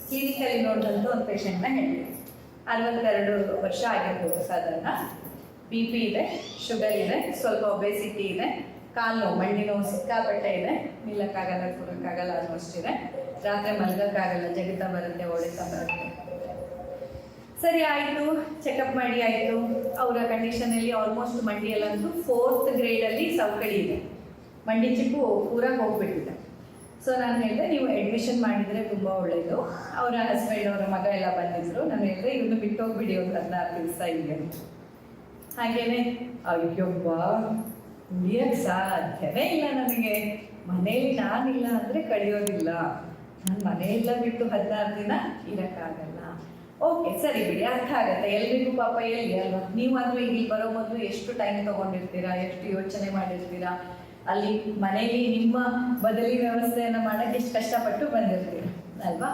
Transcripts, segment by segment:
ಕ್ಲಿನಿಕಲ್ಲಿ ನೋಡಿದಂಥ ಒಂದು ಪೇಷಂಟ್ನ ಹೇಳಿ 62 ವರ್ಷ ಆಗಿರ್ಬೋದು ಸಾಧಾರಣ. BP ಇದೆ, ಶುಗರ್ ಇದೆ, ಸ್ವಲ್ಪ ಒಬೆಸಿಟಿ ಇದೆ, ಕಾಲು ನೋವು, ಮಂಡಿ ನೋವು ಸಿಕ್ಕಾಪಟ್ಟೆ ಇದೆ, ನಿಲ್ಲಕ್ಕಾಗಲ್ಲ, ಕೂರಕ್ಕಾಗಲ್ಲ, ಆಲ್ಮೋಸ್ಟ್ ಇದೆ, ರಾತ್ರಿ ಮಲಗಕ್ಕಾಗಲ್ಲ, ಜಗಿತ ಬರುತ್ತೆ, ಹೊಡಿತ ಬರುತ್ತೆ. ಸರಿ ಆಯಿತು, ಚೆಕಪ್ ಮಾಡಿ ಆಯಿತು. ಅವರ ಕಂಡೀಷನಲ್ಲಿ ಆಲ್ಮೋಸ್ಟ್ ಮಂಡಿಯಲ್ಲಂತೂ 4th ಗ್ರೇಡಲ್ಲಿ ಸವಕಳಿ ಇದೆ, ಮಂಡಿ ಚಿಪ್ಪು ಊರಾಗ ಹೋಗ್ಬಿಟ್ಟಿದೆ. ಸೊ ನಾನು ಹೇಳಿದೆ ನೀವು ಅಡ್ಮಿಷನ್ ಮಾಡಿದರೆ ತುಂಬ ಒಳ್ಳೆಯದು. ಅವರ ಹಸ್ಬೆಂಡ್ ಅವರ ಮಗ ಎಲ್ಲ ಬಂದಿದ್ರು. ನಾನು ಹೇಳಿದೆ ಇವನು ಬಿಟ್ಟು ಹೋಗ್ಬಿಡಿ ಒಂದು 16 ದಿವಸ ಇದೆ. ಹಾಗೇನೆ ಅಯ್ಯೊಬ್ಬ ಉಳಿಯಕ್ಕೆ ಸಾಧ್ಯವೇ ಇಲ್ಲ ನನಗೆ, ಮನೇಲಿ ನಾನಿಲ್ಲ ಅಂದರೆ ಕಳಿಯೋದಿಲ್ಲ, ನಾನು ಮನೆಯೆಲ್ಲ ಬಿಟ್ಟು 16 ದಿನ ಇರೋಕ್ಕಾಗಲ್ಲ. ಓಕೆ ಸರಿ ಬಿಡಿ, ಅರ್ಥ ಆಗುತ್ತೆ, ಎಲ್ರಿಗೂ ಪಾಪ ಎಲ್ಲಿ ಅಲ್ವಾ. ನೀವಾದರೂ ಇಲ್ಲಿ ಬರೋ ಮೊದಲು ಎಷ್ಟು ಟೈಮ್ ತೊಗೊಂಡಿರ್ತೀರಾ, ಎಷ್ಟು ಯೋಚನೆ ಮಾಡಿರ್ತೀರಾ, ಅಲ್ಲಿ ಮನೇಲಿ ನಿಮ್ಮ ಬದಲಿ ವ್ಯವಸ್ಥೆಯನ್ನು ಮಾಡೋಕ್ಕೆ ಎಷ್ಟು ಕಷ್ಟಪಟ್ಟು ಬಂದಿರ್ತೀರ ಅಲ್ವಾ.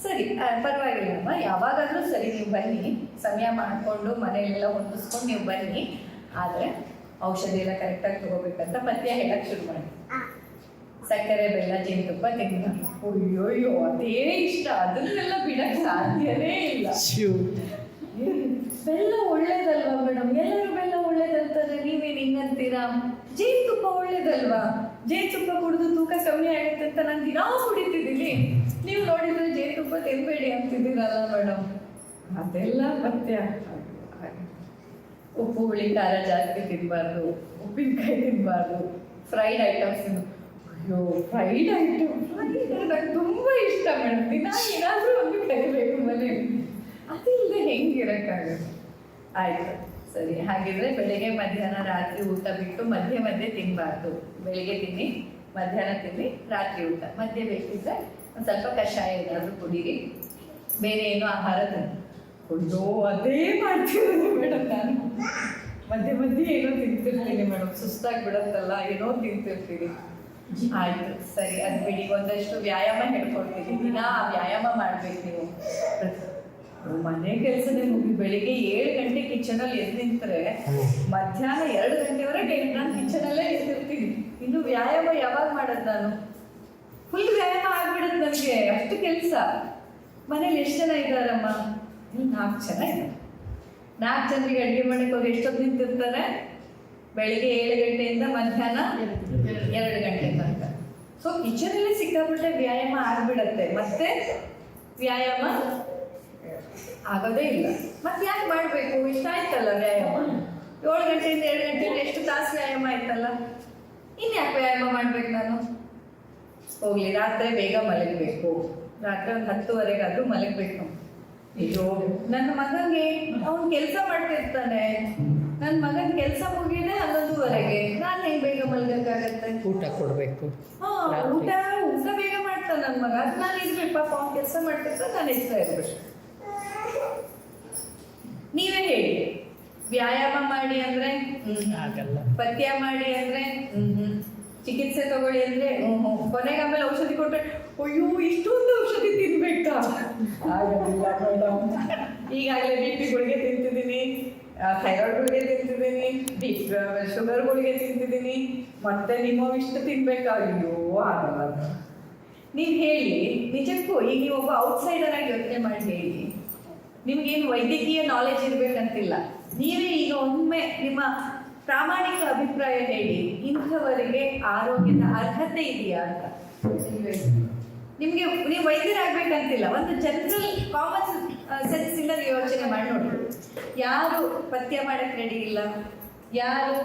ಸರಿ ಪರವಾಗಿಲ್ಲಮ್ಮ, ಯಾವಾಗಾದರೂ ಸರಿ ನೀವು ಬನ್ನಿ, ಸಮಯ ಮಾಡಿಕೊಂಡು ಮನೆಯಲ್ಲೆಲ್ಲ ಹೊಂದಿಸ್ಕೊಂಡು ನೀವು ಬನ್ನಿ. ಆದರೆ ಔಷಧಿ ಎಲ್ಲ ಕರೆಕ್ಟಾಗಿ ತಗೋಬೇಕಂತ ಪಥ್ಯ ಹೇಳಕ್ಕೆ ಶುರು ಮಾಡಿ. ಸಕ್ಕರೆ, ಬೆಲ್ಲ, ಜೇನುತುಪ್ಪ ತೆಗೆದು ಅಯ್ಯೋಯ್ಯೋ ಅದೇ ಇಷ್ಟ, ಅದನ್ನೆಲ್ಲ ಬಿಡಕ್ಕೆ ಸಾಧ್ಯನೇ ಇಲ್ಲ. ಬೆಲ್ಲ ಒಳ್ಳೇದಲ್ವಾ ಮೇಡಮ್, ಎಲ್ಲರೂ ಬೆಲ್ಲ ಒಳ್ಳೇದಂತಾರೆ, ನೀವೇನು ಹಿಂಗಂತೀರಾ? ಜೇನುತುಪ್ಪ ಒಳ್ಳೇದಲ್ವಾ, ಜೇನುತುಪ್ಪ ಕುಡಿದು ತೂಕ ಕಮ್ಮಿ ಆಗುತ್ತೆ ಅಂತ ನಾನು ದಿನಾ ಕುಡಿತಿದ್ದೀನಿ. ನೀವು ನೋಡಿದ್ರೆ ಜೇನುತುಪ್ಪ ತಿನ್ಬೇಡಿ ಅಂತಿದ್ದೀರಲ್ಲ ಮೇಡಮ್. ಅದೆಲ್ಲ ಪಥ್ಯ. ಉಪ್ಪು ಹುಳಿ ಖಾರ ಜಾಸ್ತಿ ತಿನ್ನಬಾರ್ದು, ಉಪ್ಪಿನಕಾಯಿ ತಿನ್ನಬಾರ್ದು, ಫ್ರೈಡ್ ಐಟಮ್ಸ್. ಅಯ್ಯೋ ಫ್ರೈಡ್ ಐಟಮ್ ನಂಗೆ ತುಂಬ ಇಷ್ಟ ಮೇಡಮ್. ದಿನ ಏನಾದರೂ ಒಂದು ಕರಿಬೇಕು ಮನೇಲಿ, ಅದಿಲ್ಲದೆ ಹೆಂಗಿರೋಕ್ಕಾಗುತ್ತೆ. ಆಯಿತು ಸರಿ, ಹಾಗಿದ್ರೆ ಬೆಳಗ್ಗೆ ಮಧ್ಯಾಹ್ನ ರಾತ್ರಿ ಊಟ ಬಿಟ್ಟು ಮಧ್ಯೆ ಮಧ್ಯೆ ತಿನ್ನಬಾರ್ದು. ಬೆಳಿಗ್ಗೆ ತಿನ್ನಿ, ಮಧ್ಯಾಹ್ನ ತಿನ್ನಿ, ರಾತ್ರಿ ಊಟ. ಮಧ್ಯೆ ಬೇಕಿದ್ರೆ ಒಂದು ಸ್ವಲ್ಪ ಕಷಾಯ ಏನಾದರೂ ಕುಡೀರಿ, ಬೇರೆ ಏನೋ ಆಹಾರ ತಿನ್ನಿ. ಅಯ್ಯೋ ಅದೇ ಮಾಡ್ತಿರೋದು ಮೇಡಮ್, ನಾನು ಮಧ್ಯೆ ಮಧ್ಯೆ ಏನೋ ತಿಂತಿರ್ತೀನಿ ಮೇಡಮ್, ಸುಸ್ತಾಗಿ ಬಿಡುತ್ತಲ್ಲ, ಏನೋ ತಿಂತಿರ್ತೀನಿ. ಆಯಿತು ಸರಿ, ಅದು ಬಿಡಿ. ಒಂದಷ್ಟು ವ್ಯಾಯಾಮ ಹೇಳ್ಕೊಡ್ತೀನಿ, ದಿನ ವ್ಯಾಯಾಮ ಮಾಡ್ಬೇಕು ನೀವು. ಮನೆ ಕೆಲಸನೇ ಮುಗಿ ಬೆಳಿಗ್ಗೆ 7 ಗಂಟೆ ಕಿಚನಲ್ಲಿ ಎದ್ದು ನಿಂತರೆ ಮಧ್ಯಾಹ್ನ 2 ಗಂಟೆವರೆಗೆ ನಾನು ಕಿಚನಲ್ಲೇ ಎದ್ದಿರ್ತೀನಿ. ಇನ್ನು ವ್ಯಾಯಾಮ ಯಾವಾಗ ಮಾಡೋದು ನಾನು? ಫುಲ್ ವ್ಯಾಯಾಮ ಆಗ್ಬಿಡುತ್ತೆ ನನಗೆ, ಅಷ್ಟು ಕೆಲಸ. ಮನೇಲಿ ಎಷ್ಟು ಜನ ಇದ್ದಾರಮ್ಮ? 4 ಜನ ಇದ್ದಾರೆ. 4 ಜನರಿಗೆ ಅಡುಗೆ ಮಾಡಕ್ಕೆ ಅವ್ರು ಎಷ್ಟೊತ್ತು ನಿಂತಿರ್ತಾರೆ? ಬೆಳಿಗ್ಗೆ 7 ಗಂಟೆಯಿಂದ ಮಧ್ಯಾಹ್ನ 2 ಗಂಟೆ ತನಕ. ಸೊ ಕಿಚನಲ್ಲಿ ಸಿಕ್ಕಾಪಟ್ಟೆ ವ್ಯಾಯಾಮ ಆಗ್ಬಿಡತ್ತೆ, ಮತ್ತೆ ವ್ಯಾಯಾಮ ಆಗೋದೇ ಇಲ್ಲ. ಮತ್ತೆ ಯಾಕೆ ಮಾಡಬೇಕು? ಇಷ್ಟ ಆಯ್ತಲ್ಲ ವ್ಯಾಯಾಮ. 7 ಗಂಟೆಯಿಂದ 2 ಗಂಟೆಯಿಂದ ಎಷ್ಟು ತಾಸು ವ್ಯಾಯಾಮ ಆಯ್ತಲ್ಲ, ಇನ್ಯಾಕೆ ವ್ಯಾಯಾಮ ಮಾಡ್ಬೇಕು ನಾನು? ಹೋಗ್ಲಿ, ರಾತ್ರಿ ಬೇಗ ಮಲಗಬೇಕು, ರಾತ್ರಿ ಒಂದು 10:30 ಮಲಗಬೇಕು. ಅಯ್ಯೋ ನನ್ನ ಮಗನಿಗೆ ಅವನು ಕೆಲಸ ಮಾಡ್ತಿರ್ತಾನೆ, ನನ್ನ ಮಗನ ಕೆಲಸ ಮುಗಿದ್ರೆ 11:30. ನಾನು ಹೆಂಗೆ ಬೇಗ ಮಲಗಕ್ಕಾಗತ್ತೆ? ಊಟ ಕೊಡಬೇಕು. ಊಟ ಬೇಗ ಮಾಡ್ತಾನೆ ನನ್ನ ಮಗ, ಅದು ನಾನು ಇರ್ಬೇಕು. ಪಾಪ ಅವ್ನು ಕೆಲಸ ಮಾಡ್ತಿರ್ತಾನೆ, ನಾನು ಎಕ್ಸ್ಟ್ರಾ ಇರ್ಬೇಕು. ನೀವೇ ಹೇಳಿ, ವ್ಯಾಯಾಮ ಮಾಡಿ ಅಂದ್ರೆ ಆಗಲ್ಲ, ಪಥ್ಯ ಮಾಡಿ ಅಂದ್ರೆ ಚಿಕಿತ್ಸೆ ತಗೊಳ್ಳಿ ಅಂದ್ರೆ ಕೊನೆಗೆ ಆಮೇಲೆ ಔಷಧಿ ಕೊಟ್ಟರೆ ಅಯ್ಯೋ ಇಷ್ಟೊಂದು ಔಷಧಿ ತಿನ್ಬೇಕಾ? ಆಗಲ್ಲ ಮೇಡಮ್. ಈಗಾಗಲೇ BP ಗುಳಿಗೆ ತಿಂತಿದ್ದೀನಿ, ಥೈರಾಯ್ಡ್ ಗುಳಿಗೆ ತಿಂತಿದ್ದೀನಿ, ಶುಗರ್ ಗುಳಿಗೆ ತಿಂತಿದ್ದೀನಿ, ಮತ್ತೆ ನಿಮ್ಮ ಇಷ್ಟು ತಿನ್ಬೇಕಾ? ಅಯ್ಯೋ ಆಗಲ್ಲ. ನೀವು ಹೇಳಿ ನಿಜಕ್ಕೂ, ಈಗ ನೀವು ಒಬ್ಬ ಔಟ್ಸೈಡರ್ ಆಗಿ ಯೋಚನೆ ಮಾಡಿ ಹೇಳಿ. ನಿಮ್ಗೇನು ವೈದ್ಯಕೀಯ ನಾಲೆಜ್ ಇರಬೇಕಂತಿಲ್ಲ, ನೀವೇ ಈಗ ಒಮ್ಮೆ ನಿಮ್ಮ ಪ್ರಾಮಾಣಿಕ ಅಭಿಪ್ರಾಯ ಹೇಳಿ, ಇಂಥವರಿಗೆ ಆರೋಗ್ಯದ ಅರ್ಹತೆ ಇದೆಯಾ ಅಂತ. ನಿಮಗೆ ನೀವು ವೈದ್ಯರಾಗಬೇಕಂತಿಲ್ಲ, ಒಂದು ಜನರಲ್ ಕಾಮನ್ ಸೆನ್ಸ್ ಇಂದ ಯೋಚನೆ ಮಾಡಿ ನೋಡಿ. ಯಾರು ಪಥ್ಯ ಮಾಡಕ್ಕೆ ರೆಡಿ ಇಲ್ಲ, ಯಾರು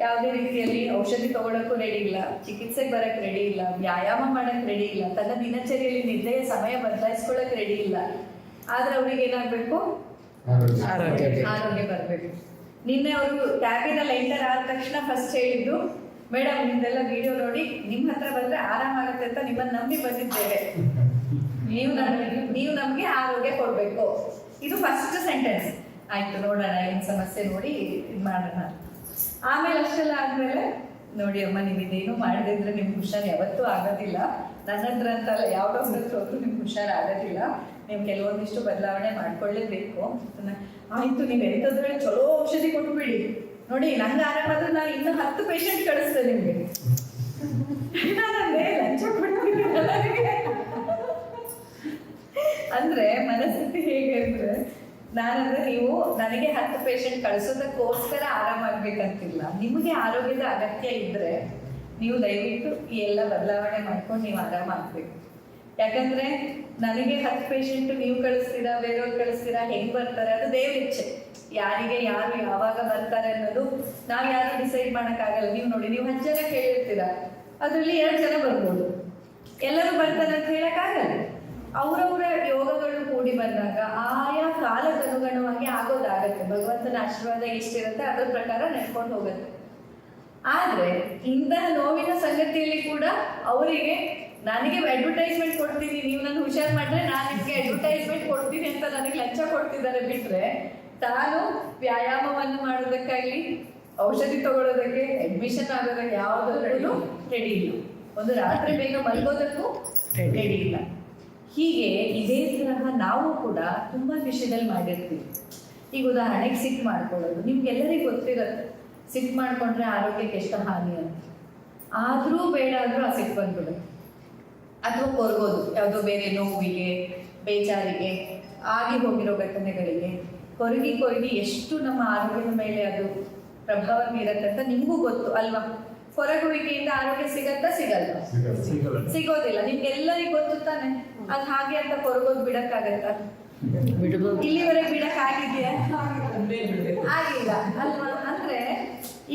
ಯಾವುದೇ ರೀತಿಯಲ್ಲಿ ಔಷಧಿ ತಗೊಳ್ಳೋಕ್ಕೂ ರೆಡಿ ಇಲ್ಲ, ಚಿಕಿತ್ಸೆಗೆ ಬರೋಕ್ಕೆ ರೆಡಿ ಇಲ್ಲ, ವ್ಯಾಯಾಮ ಮಾಡೋಕ್ಕೆ ರೆಡಿ ಇಲ್ಲ, ತನ್ನ ದಿನಚರಿಯಲ್ಲಿ ನಿದ್ದೆಯ ಸಮಯ ಬದಲಾಯಿಸ್ಕೊಳ್ಳೋಕೆ ರೆಡಿ ಇಲ್ಲ, ಆದರೆ ಅವ್ರಿಗೆ ಏನಾಗಬೇಕು? ಆರೋಗ್ಯ ಬರಬೇಕು. ನಿನ್ನೆ ಅವರು ಕ್ಯಾಬಿನಲ್ಲಿ ಎಂಟರ್ ಆದ ತಕ್ಷಣ ಫಸ್ಟ್ ಹೇಳಿದ್ದು, ಮೇಡಮ್ ನಿಮ್ದೆಲ್ಲ ವಿಡಿಯೋ ನೋಡಿ ನಿಮ್ಮ ಹತ್ರ ಬಂದರೆ ಆರಾಮಾಗುತ್ತೆ ಅಂತ ನಿಮ್ಮನ್ನು ನಂಬಿ ಬಂದಿದ್ದೇವೆ, ನೀವು ನಮಗೆ ಆರೋಗ್ಯ ಕೊಡಬೇಕು. ಇದು ಫಸ್ಟ್ ಸೆಂಟೆನ್ಸ್. ಆಯಿತು ನೋಡೋಣ ಏನು ಸಮಸ್ಯೆ ನೋಡಿ ಇದು ಮಾಡೋಣ. ಆಮೇಲೆ ಅಷ್ಟೆಲ್ಲ ಆದಮೇಲೆ ನೋಡಿ ಅಮ್ಮ, ನೀವು ಇದೇನು ಮಾಡದಿದ್ರೆ ನಿಮ್ಗೆ ಹುಷಾರು ಯಾವತ್ತೂ ಆಗೋದಿಲ್ಲ. ನನ್ನ ಹತ್ರ ಅಂತಲ್ಲ, ಯಾವ ಡಾಕ್ಟರ್ ಹತ್ರ ಹೋದ್ರೂ ನಿಮ್ಗೆ ಹುಷಾರು ಆಗೋದಿಲ್ಲ. ನೀವು ಕೆಲವೊಂದಿಷ್ಟು ಬದಲಾವಣೆ ಮಾಡ್ಕೊಳ್ಳೇಬೇಕು. ಆಯಿತು, ನೀವು ಎಂಥದ್ರಲ್ಲಿ ಚಲೋ ಔಷಧಿ ಕೊಟ್ಬಿಡಿ ನೋಡಿ, ನಂಗೆ ಆರಾಮಾದ್ರೆ ನಾನು ಇನ್ನೂ 10 ಪೇಷಂಟ್ ಕಳಿಸ್ತೇನೆ ನಿಮಗೆ. ನಾನಂದೇ ಲಂಚ ಕೊಡ್ತೀನಿ ಅಂದ್ರೆ ಮನಸ್ಥಿತಿ ಹೇಗೆ ಅಂದ್ರೆ, ನಾನಂದ್ರೆ ನೀವು ನನಗೆ 10 ಪೇಷಂಟ್ ಕಳಿಸೋದಕ್ಕೋಸ್ಕರ ಆರಾಮಾಗ್ಬೇಕಂತಿಲ್ಲ. ನಿಮಗೆ ಆರೋಗ್ಯದ ಅಗತ್ಯ ಇದ್ರೆ ನೀವು ದಯವಿಟ್ಟು ಈ ಎಲ್ಲ ಬದಲಾವಣೆ ಮಾಡ್ಕೊಂಡು ನೀವು ಆರಾಮಾಗ್ಬೇಕು. ಯಾಕಂದ್ರೆ ನನಗೆ 10 ಪೇಷಂಟ್ ನೀವು ಕಳಿಸ್ತೀರಾ, ಬೇರೆಯವ್ರು ಕಳಿಸ್ತೀರಾ, ಹೆಂಗ್ ಬರ್ತಾರೆ ಅದು ದೇವ್ರ ಇಚ್ಛೆ. ಯಾರಿಗೆ ಯಾರು ಯಾವಾಗ ಬರ್ತಾರೆ ಅನ್ನೋದು ನಾವ್ ಯಾರು ಡಿಸೈಡ್ ಮಾಡಕ್ಕಾಗಲ್ಲ. ನೀವು ನೋಡಿ, ನೀವು 10 ಜನ ಕೇಳಿರ್ತೀರಾ, ಅದ್ರಲ್ಲಿ 2 ಜನ ಬರ್ಬೋದು, ಎಲ್ಲರೂ ಬರ್ತಾರೆ ಅಂತ ಹೇಳಕ್ಕಾಗಲ್ಲ. ಅವರವರ ಯೋಗಗಳು ಕೂಡಿ ಬಂದಾಗ ಆಯಾ ಕಾಲಕ್ಕನುಗುಣವಾಗಿ ಆಗೋದಾಗತ್ತೆ. ಭಗವಂತನ ಆಶೀರ್ವಾದ ಎಷ್ಟಿರುತ್ತೆ ಅದ್ರ ಪ್ರಕಾರ ನಡ್ಕೊಂಡು ಹೋಗುತ್ತೆ. ಆದ್ರೆ ಇಂತಹ ನೋವಿನ ಸಂಗತಿಯಲ್ಲಿ ಕೂಡ ಅವರಿಗೆ ನನಗೆ ಅಡ್ವರ್ಟೈಸ್ಮೆಂಟ್ ಕೊಡ್ತೀನಿ, ನೀವು ನನ್ನ ಹುಷಾರ್ ಮಾಡ್ರೆ ನಾನು ನಿಮ್ಗೆ ಅಡ್ವರ್ಟೈಸ್ಮೆಂಟ್ ಕೊಡ್ತೀನಿ ಅಂತ ನನಗೆ ಲಂಚ ಕೊಡ್ತಿದ್ದಾರೆ ಬಿಟ್ರೆ, ತಾನು ವ್ಯಾಯಾಮವನ್ನು ಮಾಡೋದಕ್ಕಾಗ್ಲಿ, ಔಷಧಿ ತಗೊಳ್ಳೋದಕ್ಕೆ, ಅಡ್ಮಿಷನ್ ಆಗೋದಕ್ಕೆ ಯಾವುದಕ್ಕೂ ರೆಡಿ ಇಲ್ಲ. ಒಂದು ರಾತ್ರಿ ಬೇಗ ಮಲ್ಗೋದಕ್ಕೂ ರೆಡಿ ಇಲ್ಲ. ಹೀಗೆ ಇದೇ ತರಹ ನಾವು ಕೂಡ ತುಂಬಾ ವಿಷಯದಲ್ಲಿ ಮಾಡಿರ್ತೀವಿ. ಈಗ ಉದಾಹರಣೆಗೆ ಸಿಟ್ಟು ಮಾಡ್ಕೊಳ್ಳೋದು, ನಿಮ್ಗೆಲ್ಲರಿಗೂ ಗೊತ್ತಿರುತ್ತೆ ಸಿಟ್ಟು ಮಾಡ್ಕೊಂಡ್ರೆ ಆರೋಗ್ಯಕ್ಕೆ ಎಷ್ಟು ಹಾನಿ ಅಂತ. ಆದ್ರೂ ಬೇಡ ಆದ್ರೂ ಆ ಸಿಟ್ಟು ಬಂದ್ಬಿಡುತ್ತೆ. ಅಥವಾ ಕೊರಗೋದು, ಯಾವುದೋ ಬೇರೆ ನೋವಿಗೆ, ಬೇಜಾರಿಗೆ, ಆಗಿ ಹೋಗಿರೋ ಘಟನೆಗಳಿಗೆ ಕೊರಗಿ ಎಷ್ಟು ನಮ್ಮ ಆರೋಗ್ಯದ ಮೇಲೆ ಅದು ಪ್ರಭಾವ ಬೀರತ್ತೆ ಅಂತ ನಿಮಗೂ ಗೊತ್ತು ಅಲ್ವಾ? ಕೊರಗುವಿಕೆಯಿಂದ ಆರೋಗ್ಯ ಸಿಗತ್ತಾ? ಸಿಗೋದಿಲ್ಲ. ನಿಮ್ಗೆಲ್ಲರಿಗೂ ಗೊತ್ತು ತಾನೆ. ಅದು ಹಾಗೆ ಅಂತ ಕೊರಗೋದು ಬಿಡಕ್ಕಾಗತ್ತ? ಇಲ್ಲಿವರೆಗೆ ಬಿಡಕ್ಕಾಗಿದೆಯಾ? ಆಗಿಲ್ಲ ಅಲ್ವಾ? ಅಂದ್ರೆ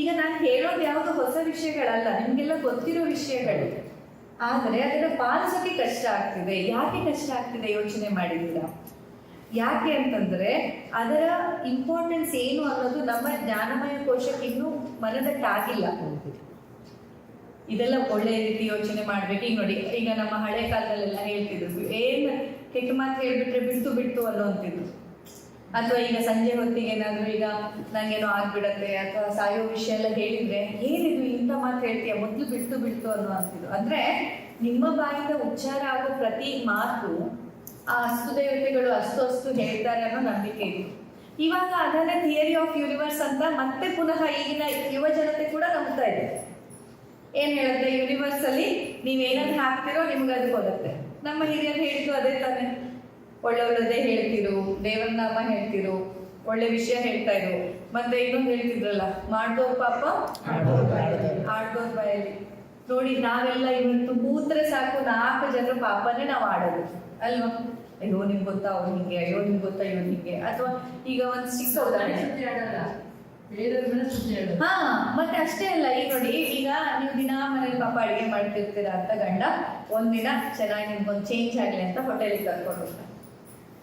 ಈಗ ನಾನು ಹೇಳೋದು ಯಾವುದು ಹೊಸ ವಿಷಯಗಳಲ್ಲ, ನಿಮ್ಗೆಲ್ಲ ಗೊತ್ತಿರೋ ವಿಷಯಗಳು. ಆದ್ರೆ ಅದನ್ನ ಪಾಲಿಸೋಕೆ ಕಷ್ಟ ಆಗ್ತಿದೆ. ಯಾಕೆ ಕಷ್ಟ ಆಗ್ತಿದೆ ಯೋಚನೆ ಮಾಡಿದ್ದೀರಾ? ಯಾಕೆ ಅಂತಂದ್ರೆ ಅದರ ಇಂಪಾರ್ಟೆನ್ಸ್ ಏನು ಅನ್ನೋದು ನಮ್ಮ ಜ್ಞಾನಮಯ ಕೋಶಕ್ಕೆ ಇನ್ನೂ ಮನದಟ್ಟಾಗಿಲ್ಲ. ಇದೆಲ್ಲ ಒಳ್ಳೆ ರೀತಿ ಯೋಚನೆ ಮಾಡ್ಬೇಕು. ಈಗ ನೋಡಿ, ಈಗ ನಮ್ಮ ಹಳೆ ಕಾಲದಲ್ಲೆಲ್ಲ ಹೇಳ್ತಿದ್ರು, ಏನ್ ಕೆಟ್ಟ ಮಾತು ಹೇಳ್ಬಿಟ್ರೆ ಬಿಡ್ತು ಅನ್ನೋ ಅಂತಿದ್ರು. ಅಥವಾ ಈಗ ಸಂಜೆ ಹೊತ್ತಿಗೆ ಏನಾದ್ರು ಈಗ ನಂಗೇನೋ ಆಗ್ಬಿಡತ್ತೆ ಅಥವಾ ಸಾಯೋ ವಿಷಯ ಎಲ್ಲ ಹೇಳಿದ್ರೆ, ಏನಿದು ಇಂಥ ಮಾತು ಹೇಳ್ತೀಯ, ಮೊದ್ಲು ಬಿಡ್ತು ಅನ್ನೋ ಅಂತಿದ್ರು. ಅಂದ್ರೆ ನಿಮ್ಮ ಬಾಯಿಂದ ಉಚ್ಚಾರ ಆಗೋ ಪ್ರತಿ ಮಾತು ಆ ಅಸ್ತು ದೇವತೆಗಳು ಅಷ್ಟು ಹೇಳ್ತಾರೆ ಅನ್ನೋ ನಂಬಿಕೆ ಇತ್ತು. ಇವಾಗ ಅದನ್ನ ಥಿಯರಿ ಆಫ್ ಯೂನಿವರ್ಸ್ ಅಂತ ಮತ್ತೆ ಪುನಃ ಈಗಿನ ಯುವ ಜನತೆ ಕೂಡ ನಂಬ್ತಾ ಇದೆ. ಏನ್ ಹೇಳುತ್ತೆ? ಯೂನಿವರ್ಸ್ ಅಲ್ಲಿ ನೀವೇನಾದ್ರು ಹಾಕ್ತಿರೋ ನಿಮ್ಗೆ ಅದು ಕೊಡುತ್ತೆ. ನಮ್ಮ ಹಿರಿಯರು ಹೇಳಿದ್ದು ಅದೇ ತಾನೆ. ಒಳ್ಳೊಳ್ಳದೇ ಹೇಳ್ತಿರು, ದೇವರ ನಾಮ ಹೇಳ್ತಿರು, ಒಳ್ಳೆ ವಿಷಯ ಹೇಳ್ತಾ ಇದ್ರು. ಮತ್ತೆ ಇನ್ನೊಂದು ಹೇಳ್ತಿದ್ರಲ್ಲ, ಮಾಡ್ದೋರ್ ಪಾಪ ಆಡ್ದೋರ್ ಬಾಯಲ್ಲಿ. ನೋಡಿ, ನಾವೆಲ್ಲ ಇವತ್ತು ಕೂತ್ರೆ ಸಾಕು 4 ಜನರ ಪಾಪನೇ ನಾವು ಆಡೋದು ಅಲ್ವಾ? ಅಯ್ಯೋ ನಿಮ್ಗೆ ಗೊತ್ತಾ ಅವ್ರು ಹಿಂಗೆ, ಅಯ್ಯೋ ನಿಮ್ಗೆ ಗೊತ್ತಾ ಇವ್ರು ಹಿಂಗೆ. ಅಥವಾ ಈಗ ಒಂದು ಚಿಕ್ಕ ಉದಾಹರಣೆ, ಹಾ ಮತ್ತೆ ಅಷ್ಟೇ ಅಲ್ಲ. ಈಗ ನೋಡಿ, ಈಗ ನೀವು ದಿನ ಮನೇಲಿ ಪಾಪ ಅಡಿಗೆ ಮಾಡ್ತಿರ್ತೀರಾ ಅಂತ ಗಂಡ ಒಂದಿನ ಚೆನ್ನಾಗಿ ನಿಮ್ಗೊಂದು ಚೇಂಜ್ ಆಗ್ಲಿ ಅಂತ ಹೋಟೆಲಿಗೆ ಕರ್ಕೊಂಡು ಹೋಗ್ತಾರೆ.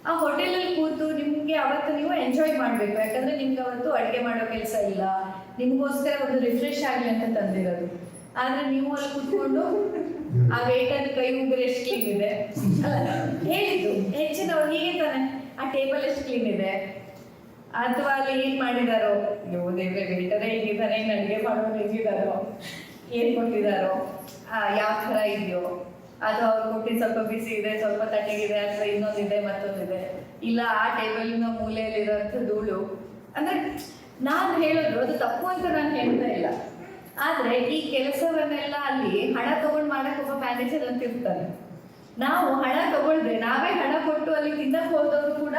ಆ ಹೋಟೆಲಲ್ಲಿ ಕೂತು ನಿಮ್ಗೆ ಅವತ್ತು ನೀವು ಎಂಜಾಯ್ ಮಾಡ್ಬೇಕು. ಯಾಕಂದ್ರೆ ನಿಮ್ಗೆ ಅವತ್ತು ಅಡಿಗೆ ಮಾಡೋ ಕೆಲಸ ಇಲ್ಲ, ನಿಮ್ಗೋಸ್ಕರ ಒಂದು ರಿಫ್ರೆಶ್ ಆಗ್ಲಿ ಅಂತ ತಂದಿರೋದು. ಆದ್ರೆ ನೀವು ಅಲ್ಲಿ ಕೂತ್ಕೊಂಡು ಆ ವೇಟರ್ ಕೈ ಉಗುರು ಎಷ್ಟು ಕ್ಲೀನ್ ಇದೆ ಹೇಳಿದ್ದು ಹೆಚ್ಚಿನವ್ರು ಹೀಗೆ ತಾನೆ. ಆ ಟೇಬಲ್ ಎಷ್ಟು ಕ್ಲೀನ್ ಇದೆ, ಅಥವಾ ಅಲ್ಲಿ ಏನ್ ಮಾಡಿದಾರೋ, ಅಯ್ಯೋ ದೇವ್ರೆ ವೇಟರೇ ಹೇಗಿದ್ದಾರೆ, ಏನ್ ಅಡಿಗೆ ಮಾಡೋರು ಹೇಗಿದಾರೋ, ಏನ್ ಕೊಟ್ಟಿದಾರೋ, ಯಾವ ತರ ಇದೆಯೋ, ಅದು ಅವ್ರು ಕೊಟ್ಟಿದ್ದು ಸ್ವಲ್ಪ ಬಿಸಿ ಇದೆ, ಸ್ವಲ್ಪ ತಣ್ಣಗಿದೆ, ಅಥವಾ ಇನ್ನೊಂದಿದೆ ಮತ್ತೊಂದಿದೆ, ಇಲ್ಲ ಆ ಟೇಬಲಿನ ಮೂಲೆಯಲ್ಲಿರೋಂಥ ಧೂಳು. ಅಂದ್ರೆ ನಾನು ಹೇಳೋದು ಅದು ತಪ್ಪು ಅಂತ ನಾನು ಹೇಳ್ತಾ ಇಲ್ಲ. ಆದ್ರೆ ಈ ಕೆಲಸವನ್ನೆಲ್ಲ ಅಲ್ಲಿ ಹಣ ತಗೊಂಡು ಮಾಡಕ್ ಒಬ್ಬ ಮ್ಯಾನೇಜರ್ ಅಂತ ಇರ್ತಾನೆ. ನಾವು ಹಣ ತಗೊಳ್ದೆ ನಾವೇ ಹಣ ಕೊಟ್ಟು ಅಲ್ಲಿ ತಿನ್ನಕ್ ಹೋದವರು ಕೂಡ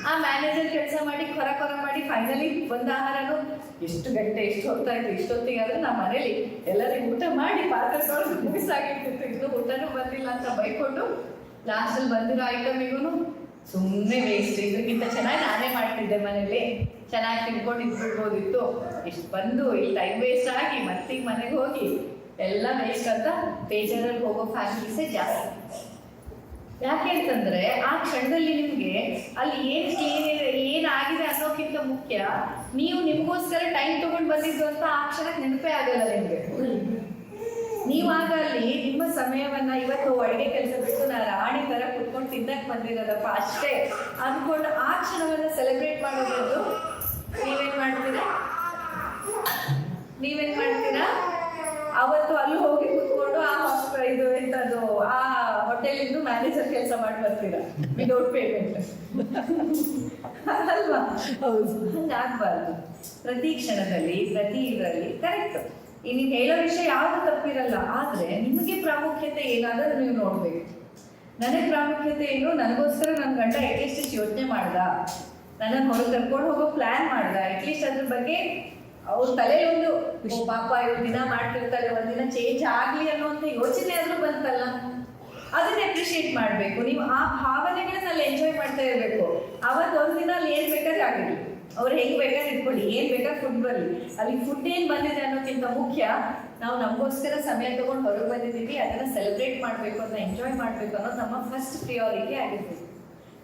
ಆ ಮ್ಯಾನೇಜರ್ ಕೆಲಸ ಮಾಡಿ ಕೊರ ಮಾಡಿ ಫೈನಲಿ ಒಂದು ಆಹಾರನು ಎಷ್ಟು ಗಂಟೆ ಎಷ್ಟು ಹೊತ್ತಾಯ್ತು, ಇಷ್ಟೊತ್ತಿಗೆ ಆದ್ರೆ ನಮ್ಮ ಮನೇಲಿ ಎಲ್ಲರಿಗೂ ಊಟ ಮಾಡಿ ಪಾತ್ರೆ ತೊಳೆದು ಮುಗಿಸಾಗಿರ್ತಿತ್ತು, ಇನ್ನು ಊಟನೂ ಬಂದಿಲ್ಲ ಅಂತ ಬೈಕೊಂಡು ಲಾಸ್ಟಲ್ಲಿ ಬಂದಿರೋ ಐಟಮಿಗೂ ಸುಮ್ಮನೆ ವೇಸ್ಟ್, ಇದಕ್ಕಿಂತ ಚೆನ್ನಾಗಿ ನಾನೇ ಮಾಡ್ತಿದ್ದೆ ಮನೇಲಿ, ಚೆನ್ನಾಗಿ ತಿನ್ಕೊಂಡು ಇದ್ಬಿಡ್ಬೋದಿತ್ತು, ಇಷ್ಟು ಬಂದು ಇಲ್ಲಿ ಟೈಮ್ ವೇಸ್ಟ್ ಆಗಿ ಮತ್ತೀಗ ಮನೆಗೆ ಹೋಗಿ ಎಲ್ಲ ವೇಸ್ಟ್ ಅಂತ ಬೇಜಾರಲ್ಲಿ ಹೋಗೋ ಫ್ಯಾಮಿಲೀಸೇ ಜಾಸ್ತಿ. ಯಾಕೆ ಅಂತಂದ್ರೆ ಆ ಕ್ಷಣದಲ್ಲಿ ನಿಮ್ಗೆ ಅಲ್ಲಿ ಏನ್ ಕ್ಲೀನ್ ಇದೆ, ಏನಾಗಿದೆ ಅನ್ನೋಕ್ಕಿಂತ ಮುಖ್ಯ ನೀವು ನಿಮ್ಗೋಸ್ಕರ ಟೈಮ್ ತಗೊಂಡು ಬಂದಿದ್ದು ಅಂತ ಆ ಕ್ಷಣಕ್ಕೆ ನೆನಪೇ ಆಗಲ್ಲ ನಿಮ್ಗೆ. ನೀವಾಗ ಅಲ್ಲಿ ನಿಮ್ಮ ಸಮಯವನ್ನ ಇವತ್ತು ಅಡುಗೆ ಕೆಲಸ ಬಿಟ್ಟು ನಾನು ರಾಣಿ ತರ ಕುತ್ಕೊಂಡು ತಿನ್ನಕ್ ಬಂದಿರೋದಪ್ಪ ಅಷ್ಟೇ ಅಂದ್ಕೊಂಡು ಆ ಕ್ಷಣವನ್ನ ಸೆಲೆಬ್ರೇಟ್ ಮಾಡೋದು ನೀವೇನ್ ಮಾಡ್ತೀರಾ ಅವತ್ತು ಅಲ್ಲಿ ಹೋಗಿ ಕುತ್ಕೊಂಡು ಆ ಇದು ಎಂತದ್ದು ಆ ಹೋಟೆಲಿಂದು ಮ್ಯಾನೇಜರ್ ಕೆಲಸ ಮಾಡಿ ಬರ್ತೀರಾ ವಿದೌಟ್ ಪೇಮೆಂಟ್ ಅಲ್ವಾ? ಹಂಗಾಗ್ಬಾರ್ದು. ಪ್ರತಿ ಕ್ಷಣದಲ್ಲಿ ಪ್ರತಿ ಇದರಲ್ಲಿ ಕರೆಕ್ಟ್ ನೀವು ಹೇಳೋ ವಿಷಯ ಯಾವುದು ತಪ್ಪಿರಲ್ಲ, ಆದ್ರೆ ನಿಮಗೆ ಪ್ರಾಮುಖ್ಯತೆ ಏನಾದರೂ ನೀವು ನೋಡ್ಬೇಕು. ನನಗೆ ಪ್ರಾಮುಖ್ಯತೆ ಏನು, ನನಗೋಸ್ಕರ ನನ್ನ ಗಂಡ ಅಟ್ಲೀಸ್ಟ್ ಇಷ್ಟು ಯೋಚನೆ ಮಾಡ್ದ, ನನ್ನನ್ನು ಹೊರಗೆ ಕರ್ಕೊಂಡು ಹೋಗೋ ಪ್ಲ್ಯಾನ್ ಮಾಡ್ದ, ಅಟ್ಲೀಸ್ಟ್ ಅದ್ರ ಬಗ್ಗೆ ಅವ್ರ ತಲೆ ಒಂದು ಪಾಪ ಇವ್ರು ದಿನ ಮಾಡ್ತಿರ್ತಾರೆ, ಒಂದಿನ ಚೇಂಜ್ ಆಗಲಿ ಅನ್ನೋಂಥ ಯೋಚನೆ ಆದರೂ ಬಂತಲ್ಲ, ಅದನ್ನ ಅಪ್ರಿಷಿಯೇಟ್ ಮಾಡಬೇಕು. ನೀವು ಆ ಭಾವನೆಗಳನ್ನ ಅಲ್ಲಿ ಎಂಜಾಯ್ ಮಾಡ್ತಾ ಇರಬೇಕು. ಅವತ್ತು ಒಂದಿನ ಅಲ್ಲಿ ಏನು ಬೇಕಾದ್ರೆ ಆಗಿರಲಿ, ಅವ್ರು ಹೆಂಗೆ ಬೇಕಾದ್ರೆ ಇಟ್ಕೊಳ್ಳಿ, ಏನು ಬೇಕಾದ್ರೆ ಫುಡ್ ಬರಲಿ, ಅಲ್ಲಿ ಫುಡ್ ಏನು ಬಂದಿದೆ ಅನ್ನೋಕ್ಕಿಂತ ಮುಖ್ಯ ನಾವು ನಮಗೋಸ್ಕರ ಸಮಯ ತಗೊಂಡು ಹೊರಗೆ ಬಂದಿದ್ದೀವಿ, ಅದನ್ನು ಸೆಲೆಬ್ರೇಟ್ ಮಾಡಬೇಕು, ಅದನ್ನ ಎಂಜಾಯ್ ಮಾಡಬೇಕು ಅನ್ನೋದು ನಮ್ಮ ಫಸ್ಟ್ ಪ್ರಿಯಾರಿಟಿ ಆಗಿರ್ಬೇಕು.